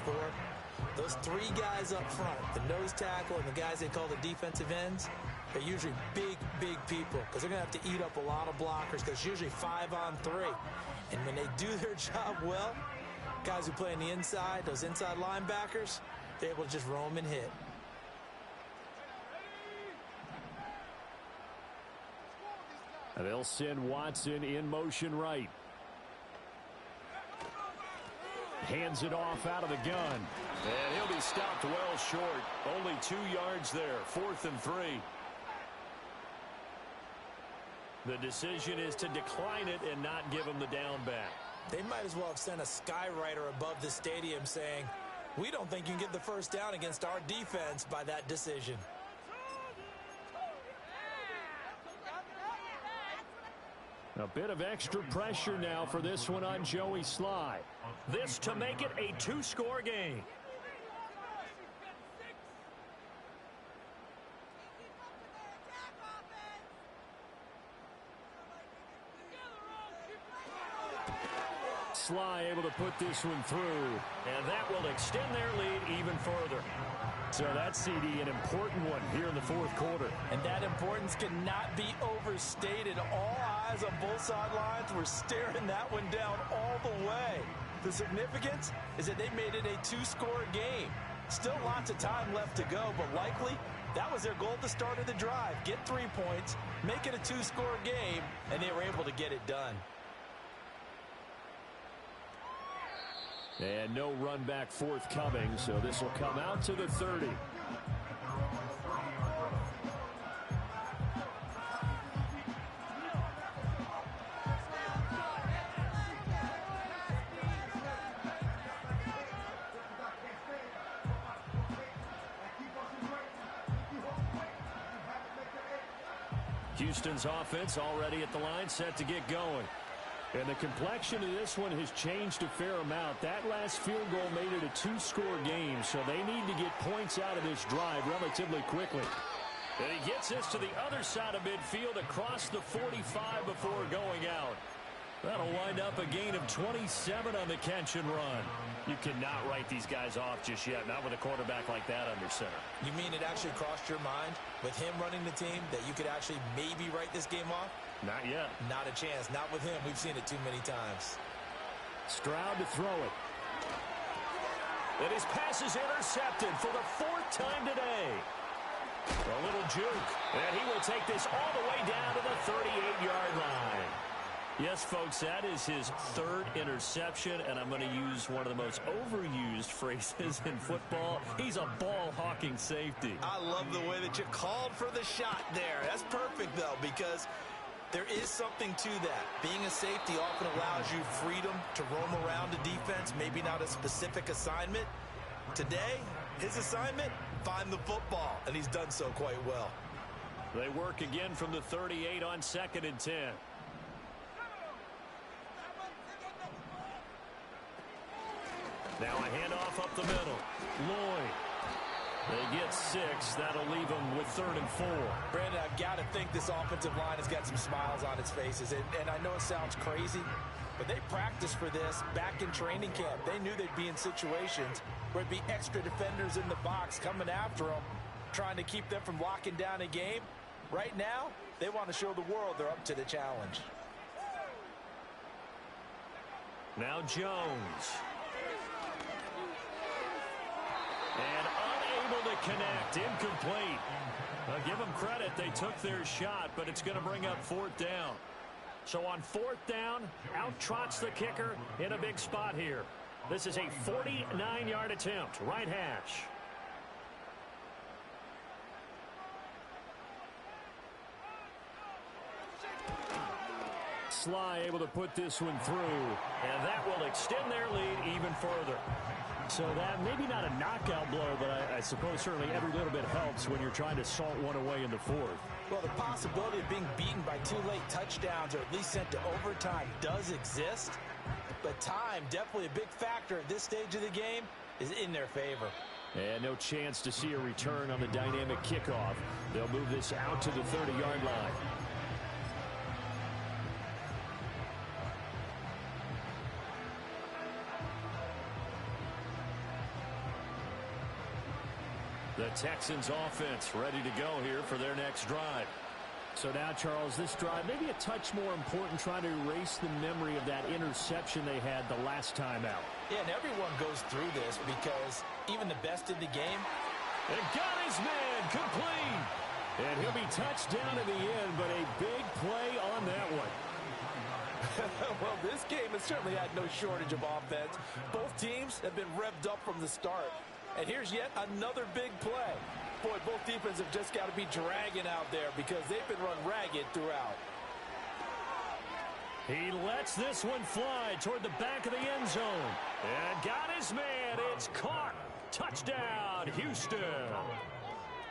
Speaker 4: those 3 guys up front, the nose tackle and the guys they call the defensive ends, they're usually big people because they're going to have to eat up a lot of blockers because it's usually 5 on 3. And when they do their job well, guys who play on the inside, those inside linebackers, they're able to just roam and hit.
Speaker 3: They'll send Watson in motion right. Hands it off out of the gun. And he'll be stopped well short. Only 2 yards there. 4th and 3. The decision is to decline it and not give him the down back.
Speaker 4: They might as well have sent a skywriter above the stadium saying, we don't think you can get the 1st down against our defense by that decision.
Speaker 3: A bit of extra pressure now for this one on Joey Sly. This to make it a 2-score game. Sly able to put this one through, and that will extend their lead even further. So that CD, an important one here in the 4th quarter.
Speaker 4: And that importance cannot be overstated. All eyes on both sidelines were staring that one down all the way. The significance is that they made it a 2-score game. Still lots of time left to go, but likely that was their goal at the start of the drive. Get 3 points, make it a 2-score game, and they were able to get it done.
Speaker 3: And no run back forthcoming, so this will come out to the 30. Houston's offense already at the line, set to get going. And the complexion of this one has changed a fair amount. That last field goal made it a two-score game, so they need to get points out of this drive relatively quickly. And he gets this to the other side of midfield across the 45 before going out. That'll wind up a gain of 27 on the catch and run. You cannot write these guys off just yet, not with a quarterback like that under center.
Speaker 4: You mean it actually crossed your mind with him running the team that you could actually maybe write this game off?
Speaker 3: Not yet.
Speaker 4: Not a chance. Not with him. We've seen it too many times.
Speaker 3: Stroud to throw it. And his pass is intercepted for the fourth time today. A little juke. And he will take this all the way down to the 38-yard line. Yes, folks, that is his third interception, and I'm going to use one of the most overused phrases in football. He's a ball-hawking safety.
Speaker 4: I love the way that you called for the shot there. That's perfect, though, because there is something to that. Being a safety often allows you freedom to roam around the defense, maybe not a specific assignment. Today, his assignment, find the football, and he's done so quite well.
Speaker 3: They work again from the 38 on 2nd and 10. Now a handoff up the middle. Lloyd. They get 6. That'll leave them with 3rd and 4.
Speaker 4: Brandon, I've got to think this offensive line has got some smiles on its faces. And I know it sounds crazy, but they practiced for this back in training camp. They knew they'd be in situations where it'd be extra defenders in the box coming after them, trying to keep them from locking down a game. Right now, they want to show the world they're up to the challenge.
Speaker 3: Now Jones. And unable to connect. Incomplete. I'll give them credit. They took their shot, but it's going to bring up 4th down. So on 4th down, out trots the kicker in a big spot here. This is a 49-yard attempt. Right hash. Sly able to put this one through, and that will extend their lead even further. So that maybe not a knockout blow, but I suppose certainly every little bit helps when you're trying to salt one away in the 4th.
Speaker 4: Well, the possibility of being beaten by 2 late touchdowns or at least sent to overtime does exist, but time, definitely a big factor at this stage of the game, is in their favor.
Speaker 3: And no chance to see a return on the dynamic kickoff. They'll move this out to the 30-yard line. The Texans offense ready to go here for their next drive. So now, Charles, this drive maybe a touch more important, trying to erase the memory of that interception they had the last time out.
Speaker 4: Yeah, and everyone goes through this because even the best in the game.
Speaker 3: And got his man complete. And he'll be touched down in the end, but a big play on that one.
Speaker 4: Well, this game has certainly had no shortage of offense. Both teams have been revved up from the start. And here's yet another big play. Boy, both defenses have just got to be dragging out there because they've been run ragged throughout.
Speaker 3: He lets this one fly toward the back of the end zone. And got his man. It's caught. Touchdown, Houston.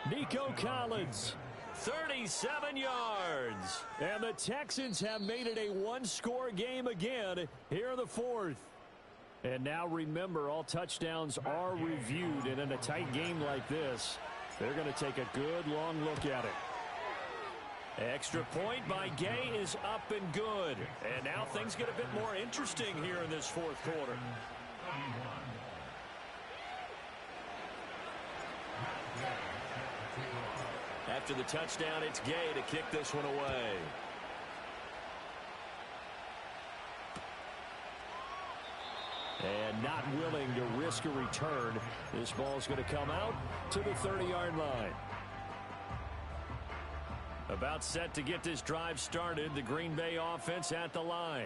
Speaker 3: Nico Collins, 37 yards. And the Texans have made it a one-score game again here in the 4th. And now remember, all touchdowns are reviewed, and in a tight game like this, they're going to take a good long look at it. Extra point by Gay is up and good. And now things get a bit more interesting here in this 4th quarter. After the touchdown, it's Gay to kick this one away. And not willing to risk a return. This ball's going to come out to the 30-yard line. About set to get this drive started. The Green Bay offense at the line.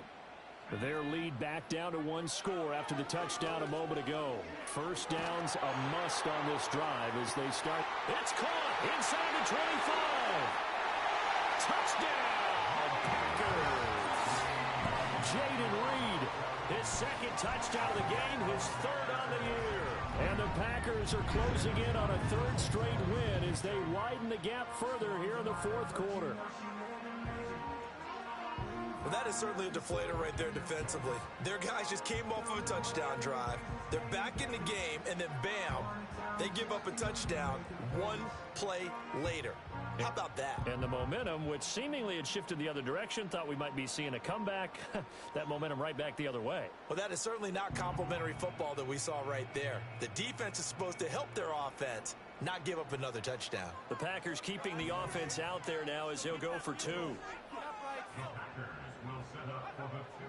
Speaker 3: Their lead back down to one score after the touchdown a moment ago. First down's a must on this drive as they start. It's caught inside the 25. Touchdown, Packers. Jaden Reed, his second touchdown of the game, his third on the year. And the Packers are closing in on a third straight win as they widen the gap further here in the fourth quarter.
Speaker 4: Well, that is certainly a deflator right there defensively. Their guys just came off of a touchdown drive. They're back in the game, and then bam, they give up a touchdown one play later. How about that?
Speaker 3: And the momentum, which seemingly had shifted the other direction, thought we might be seeing a comeback. That momentum right back the other way.
Speaker 4: Well, that is certainly not complimentary football that we saw right there. The defense is supposed to help their offense, not give up another touchdown.
Speaker 3: The Packers keeping the offense out there now as he'll go for two.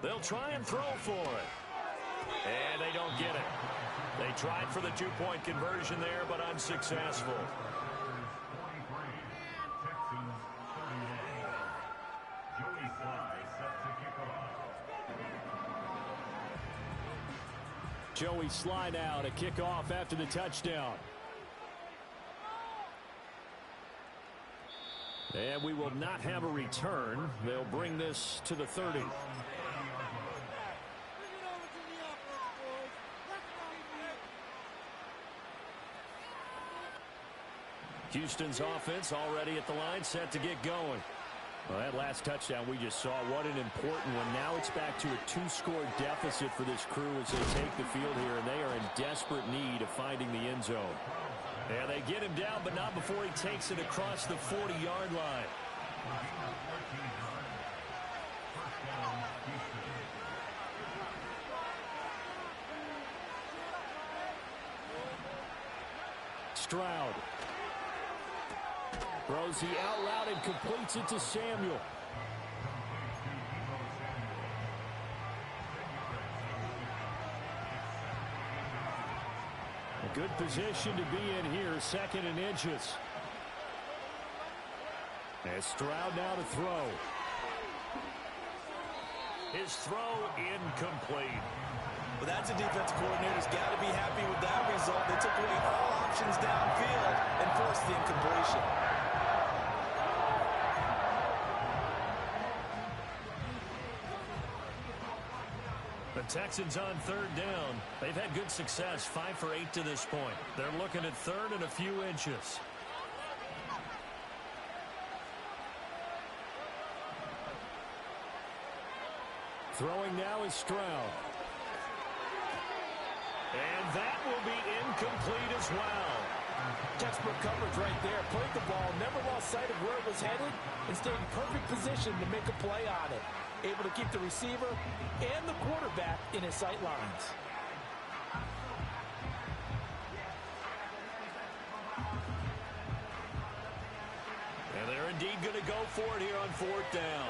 Speaker 3: They'll try and throw for it. And they don't get it. They tried for the two-point conversion there, but unsuccessful. Joey Sly now to kick off after the touchdown. And we will not have a return. They'll bring this to the 30. Houston's offense already at the line, set to get going. Well, that last touchdown we just saw, what an important one. Now it's back to a two-score deficit for this crew as they take the field here, and they are in desperate need of finding the end zone. And they get him down, but not before he takes it across the 40-yard line. Stroud throws the out route and completes it to Samuel. A good position to be in here, second and inches. As Stroud now to throw. His throw incomplete.
Speaker 4: Well, that's a defensive coordinator's got to be happy with that result. They took away all options downfield and forced the incompletion.
Speaker 3: The Texans on third down. They've had good success, 5 for 8 to this point. They're looking at third and a few inches. Throwing now is Stroud. And that will be incomplete as well.
Speaker 7: Textbook coverage right there. Played the ball, never lost sight of where it was headed, and stayed in perfect position to make a play on it. Able to keep the receiver and the quarterback in his sight lines.
Speaker 3: And they're indeed going to go for it here on fourth down.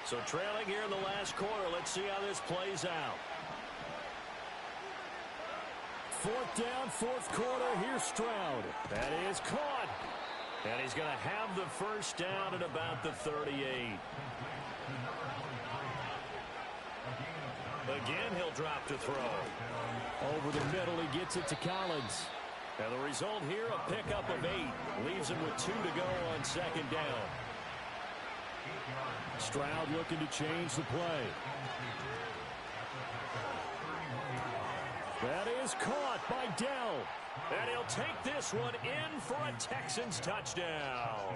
Speaker 3: So trailing here in the last quarter. Let's see how this plays out. Fourth down, fourth quarter. Here's Stroud. That is caught. And he's going to have the first down at about the 38. Again, he'll drop to throw. Over the middle, he gets it to Collins. And the result here, a pickup of 8. Leaves him with 2 to go on second down. Stroud looking to change the play. That is caught by Dell. And he'll take this one in for a Texans touchdown.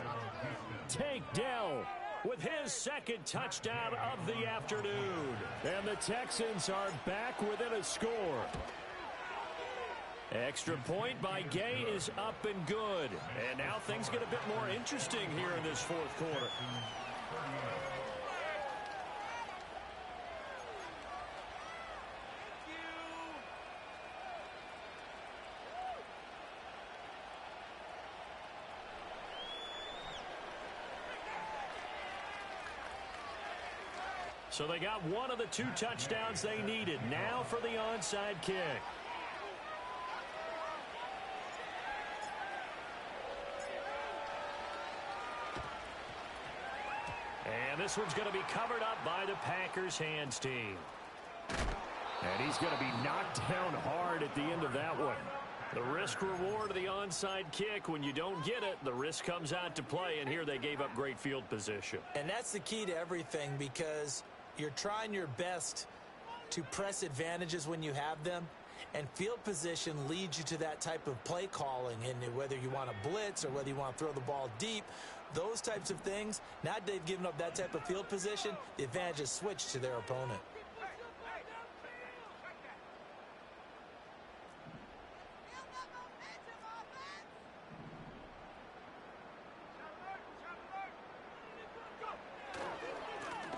Speaker 3: Tank Dell with his second touchdown of the afternoon. And the Texans are back within a score. Extra point by Gay is up and good. And now things get a bit more interesting here in this fourth quarter. So they got one of the 2 touchdowns they needed. Now for the onside kick. And this one's going to be covered up by the Packers hands team. And he's going to be knocked down hard at the end of that one. The risk reward of the onside kick. When you don't get it, the risk comes out to play, and here they gave up great field position.
Speaker 7: And that's the key to everything, because you're trying your best to press advantages when you have them, and field position leads you to that type of play calling. And whether you want to blitz or whether you want to throw the ball deep, those types of things, now that they've given up that type of field position, the advantage is switched to their opponent.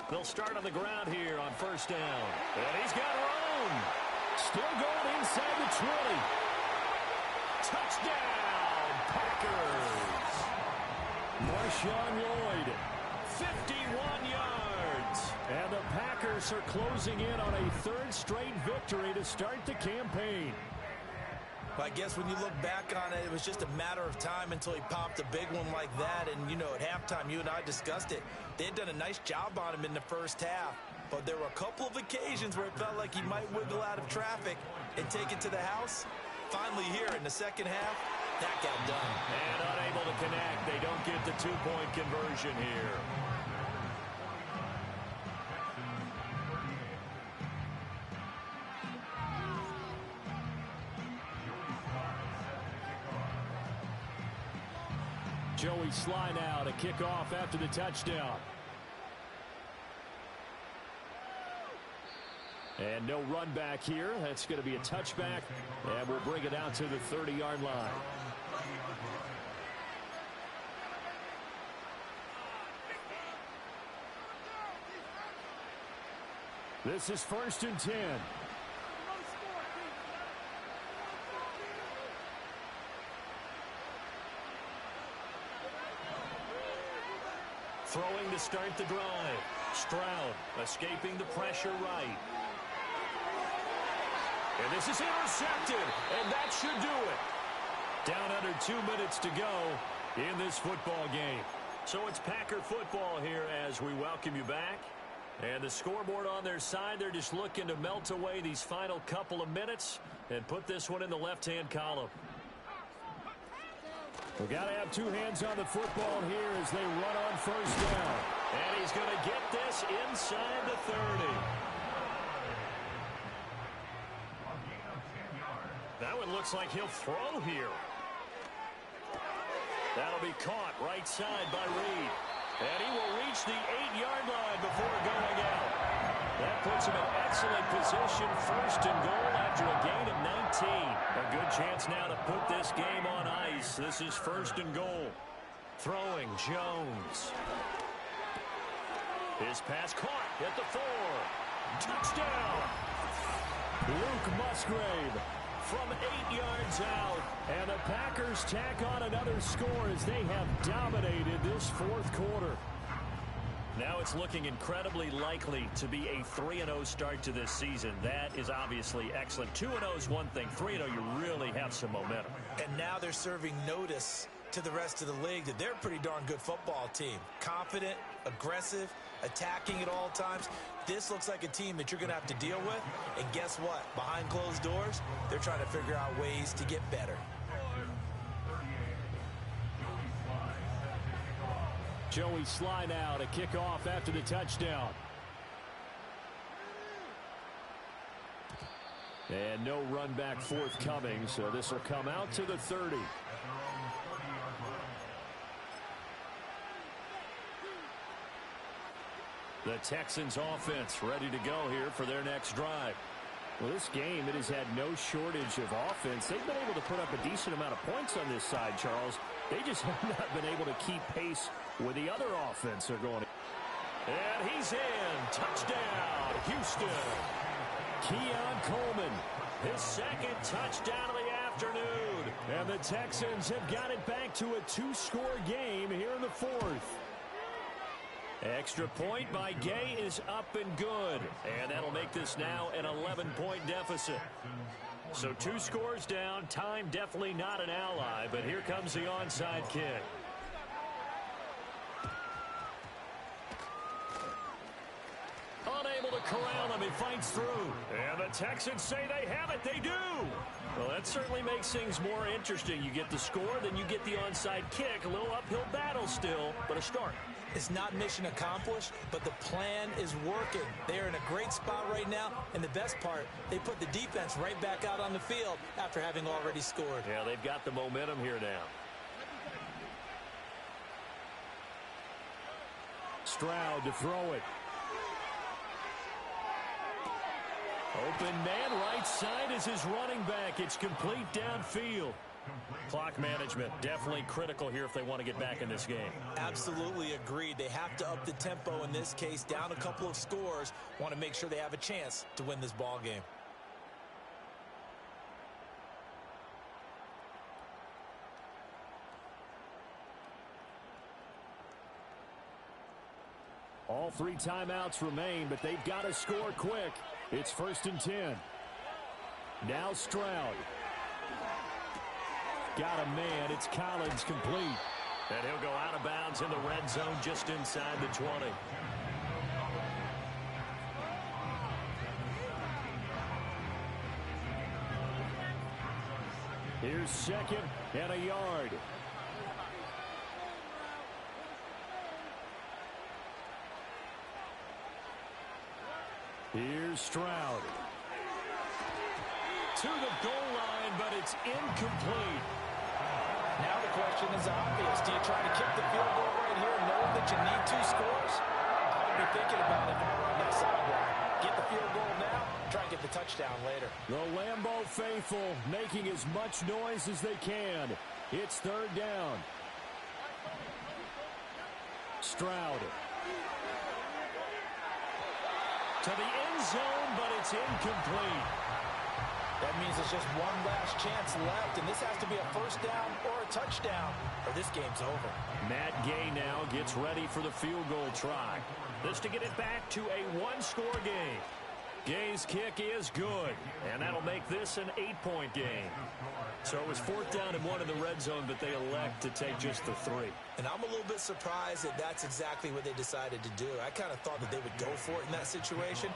Speaker 3: They'll start on the ground here on first down. And he's got room. Still going inside the 20. Touchdown, Packers. Marshawn Lloyd, 51 yards. And the Packers are closing in on a third straight victory to start the campaign.
Speaker 7: I guess when you look back on it, it was just a matter of time until he popped a big one like that. And, you know, at halftime, you and I discussed it. They had done a nice job on him in the first half. But there were a couple of occasions where it felt like he might wiggle out of traffic and take it to the house. Finally here in the second half, that got done.
Speaker 3: And unable to connect. They don't get the two-point conversion here. Joey Sly now to kick off after the touchdown. And no run back here. That's going to be a touchback, and we'll bring it out to the 30-yard line. This is 1st and 10. Throwing to start the drive. Stroud escaping the pressure right. And this is intercepted, and that should do it. Down under 2 minutes to go in this football game. So it's Packer football here as we welcome you back. And the scoreboard on their side, they're just looking to melt away these final couple of minutes and put this one in the left-hand column. We've got to have two hands on the football here as they run on first down. And he's going to get this inside the 30. That one looks like he'll throw here. That'll be caught right side by Reed. And he will reach the 8-yard line before going out. That puts him in excellent position, 1st and goal after a gain of 19. A good chance now to put this game on ice. This is 1st and goal. Throwing, Jones. His pass caught at the 4. Touchdown! Luke Musgrave from 8 yards out. And the Packers tack on another score as they have dominated this fourth quarter. Now it's looking incredibly likely to be a 3-0 start to this season. That is obviously excellent. 2-0 is one thing. 3-0, you really have some momentum.
Speaker 7: And now they're serving notice to the rest of the league that they're a pretty darn good football team. Confident, aggressive, attacking at all times. This looks like a team that you're going to have to deal with. And guess what? Behind closed doors, they're trying to figure out ways to get better.
Speaker 3: Joey Sly now to kick off after the touchdown. And no run back forthcoming, so this will come out to the 30. The Texans offense ready to go here for their next drive. Well, this game, it has had no shortage of offense. They've been able to put up a decent amount of points on this side, Charles. They just have not been able to keep pace with the other offense they're going to. And he's in. Touchdown, Houston. Keon Coleman, his second touchdown of the afternoon. And the Texans have got it back to a 2-score game here in the fourth. Extra point by Gay is up and good. And that'll make this now an 11-point deficit. So 2 scores down. Time definitely not an ally. But here comes the onside kick. corral him. He fights through. And the Texans say they have it. They do. Well, that certainly makes things more interesting. You get the score, then you get the onside kick. A little uphill battle still, but a start.
Speaker 7: It's not mission accomplished, but the plan is working. They're in a great spot right now, and the best part, they put the defense right back out on the field after having already scored.
Speaker 3: Yeah, they've got the momentum here now. Stroud to throw it. Open man, right side is his running back. It's complete downfield. Clock management, definitely critical here if they want to get back in this game.
Speaker 7: Absolutely agreed. They have to up the tempo in this case, down a couple of scores. Want to make sure they have a chance to win this ball game.
Speaker 3: All 3 timeouts remain, but they've got to score quick. It's 1st and 10. Now Stroud. Got a man. It's Collins complete. And he'll go out of bounds in the red zone just inside the 20. Here's 2nd and a yard. Here's Stroud. To the goal line, but it's incomplete.
Speaker 7: Now the question is obvious. Do you try to kick the field goal right here knowing that you need 2 scores? I would be thinking about it if I were on that sideline. Get the field goal now, try and get the touchdown later.
Speaker 3: The Lambeau faithful making as much noise as they can. It's 3rd down. Stroud. To the end zone, but it's incomplete.
Speaker 7: That means there's just one last chance left, and this has to be a 1st down or a touchdown, or this game's over.
Speaker 3: Matt Gay now gets ready for the field goal try. This to get it back to a 1-score game. Gay's kick is good, and that'll make this an 8-point game. So it was 4th down and 1 in the red zone, but they elect to take just the 3.
Speaker 7: And I'm a little bit surprised that that's exactly what they decided to do. I kind of thought that they would go for it in that situation.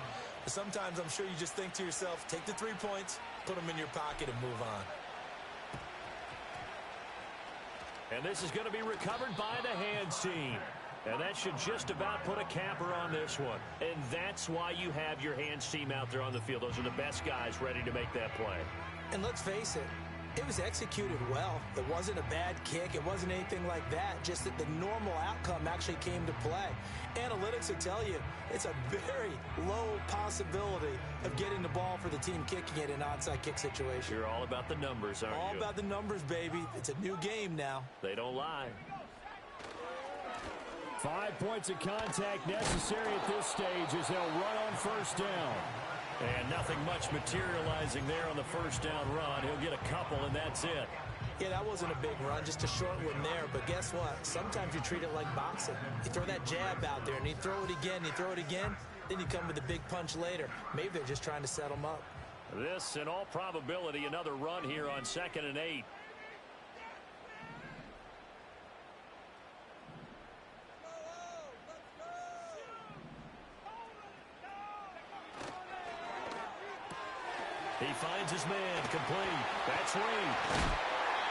Speaker 7: But sometimes I'm sure you just think to yourself, take the 3 points, put them in your pocket, and move on.
Speaker 3: And this is going to be recovered by the hands team. And that should just about put a capper on this one. And that's why you have your hands team out there on the field. Those are the best guys ready to make that play.
Speaker 7: And let's face it, it was executed well. It wasn't a bad kick. It wasn't anything like that. Just that the normal outcome actually came to play. Analytics will tell you it's a very low possibility of getting the ball for the team kicking it in an onside kick situation.
Speaker 3: You're all about the numbers, aren't you?
Speaker 7: All about the numbers, baby. It's a new game now.
Speaker 3: They don't lie. 5 points of contact necessary at this stage as they'll run on 1st down. And nothing much materializing there on the 1st down run. He'll get a couple, and that's it.
Speaker 7: Yeah, that wasn't a big run, just a short one there. But guess what? Sometimes you treat it like boxing. You throw that jab out there, and you throw it again, you throw it again, then you come with a big punch later. Maybe they're just trying to set them up.
Speaker 3: This, in all probability, another run here on 2nd and 8. He finds his man complete. That's Reed.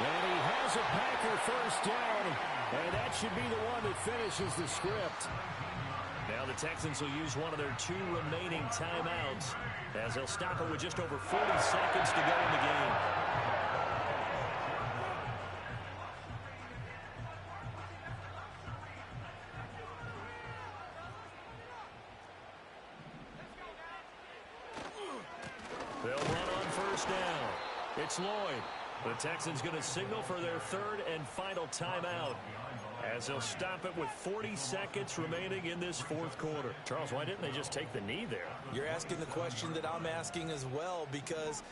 Speaker 3: And he has a Packer 1st down. And that should be the one that finishes the script. Now the Texans will use one of their 2 remaining timeouts as they'll stop it with just over 40 seconds to go in the game. They'll run on 1st down. It's Lloyd. The Texans going to signal for their 3rd and final timeout as they'll stop it with 40 seconds remaining in this 4th quarter. Charles, why didn't they just take the knee there?
Speaker 7: You're asking the question that I'm asking as well, because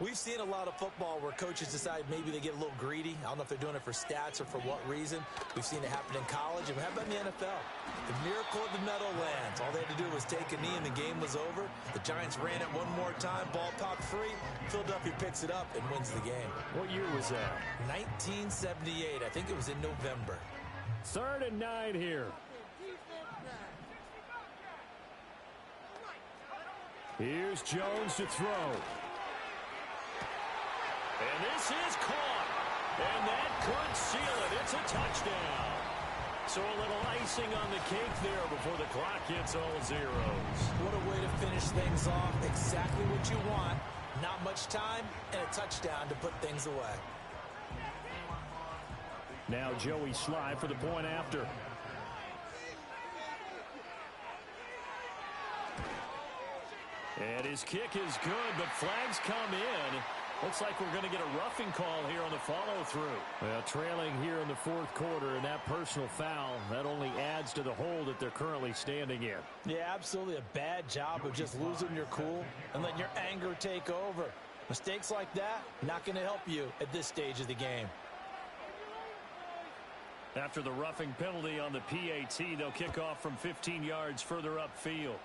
Speaker 7: we've seen a lot of football where coaches decide maybe they get a little greedy. I don't know if they're doing it for stats or for what reason. We've seen it happen in college. And how about in the NFL? The miracle of the Meadowlands. All they had to do was take a knee and the game was over. The Giants ran it one more time. Ball popped free. Philadelphia picks it up and wins the game.
Speaker 3: What year was that?
Speaker 7: 1978. I think it was in November.
Speaker 3: 3rd and 9 here. Here's Jones to throw. And this is caught. And that could seal it. It's a touchdown. So a little icing on the cake there before the clock hits all zeros.
Speaker 7: What a way to finish things off. Exactly what you want. Not much time and a touchdown to put things away.
Speaker 3: Now Joey Sly for the point after. And his kick is good, but flags come in. Looks like we're going to get a roughing call here on the follow-through. Well, trailing here in the fourth quarter, and that personal foul, that only adds to the hole that they're currently standing in.
Speaker 7: Yeah, absolutely a bad job of just losing your cool and letting your anger take over. Mistakes like that, not going to help you at this stage of the game.
Speaker 3: After the roughing penalty on the PAT, they'll kick off from 15 yards further upfield.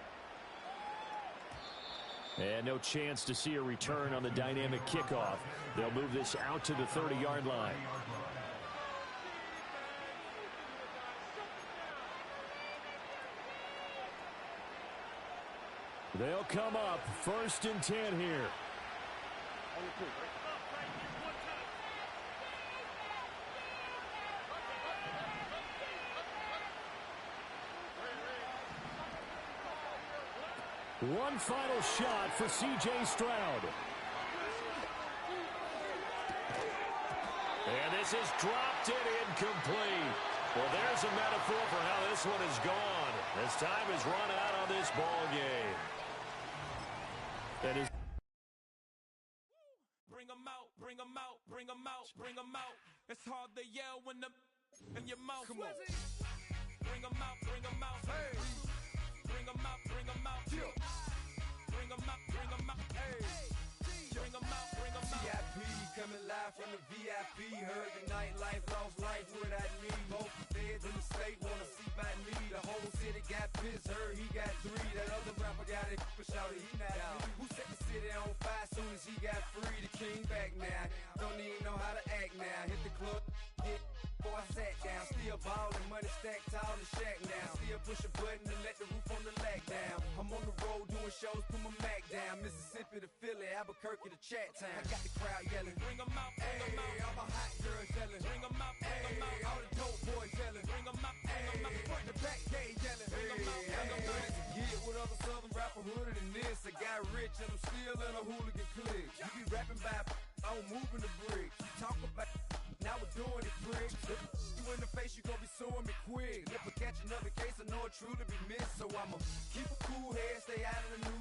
Speaker 3: And no chance to see a return on the dynamic kickoff. They'll move this out to the 30-yard line. They'll come up 1st and 10 here. One final shot for C.J. Stroud. And this is dropped it incomplete. Well, there's a metaphor for how this one is gone. As time is run out on this ball game. That is.
Speaker 8: Bring 'em out, bring 'em out, bring 'em out, bring 'em out. It's hard to yell when the in your mouth. Come on. Bring 'em out, bring 'em out. Hey. Bring 'em out, bring 'em out. Yeah. Bring 'em out, bring 'em out. Hey. Bring 'em out, bring 'em out.
Speaker 9: VIP coming live from the VIP. Heard the nightlife, lost life without me. Both feds in the state wanna see by me. The whole city got pissed, heard he got 3. That other rapper got it, but shouted he not out. Who set the city on fire soon as he got free? The king back now. Don't even know how to act now. Hit the club, get before I sat down. Still ballin', money stacked tall in the shack now. Still push a button and let the roof on the lag down. I'm on the road doing shows, put my Mac down. Mississippi to Philly, Albuquerque to Chat Town. I got the crowd yelling, bring 'em out, bring 'em out. All my hot girls yelling, bring 'em out, bring 'em out. All the dope boys yelling, bring 'em out, bring 'em out. Front to back, they yelling, bring 'em out, bring 'em out. Get with other southern rapper hooded than this. I got rich and I'm still in a hooligan clique. You be rapping by, I'm moving the bricks. You talk about, now we're doing it quick. You in the face, you gon' be suing me quick. If I catch another case, I know it truly be missed. So I'ma keep a cool head, stay out of the news.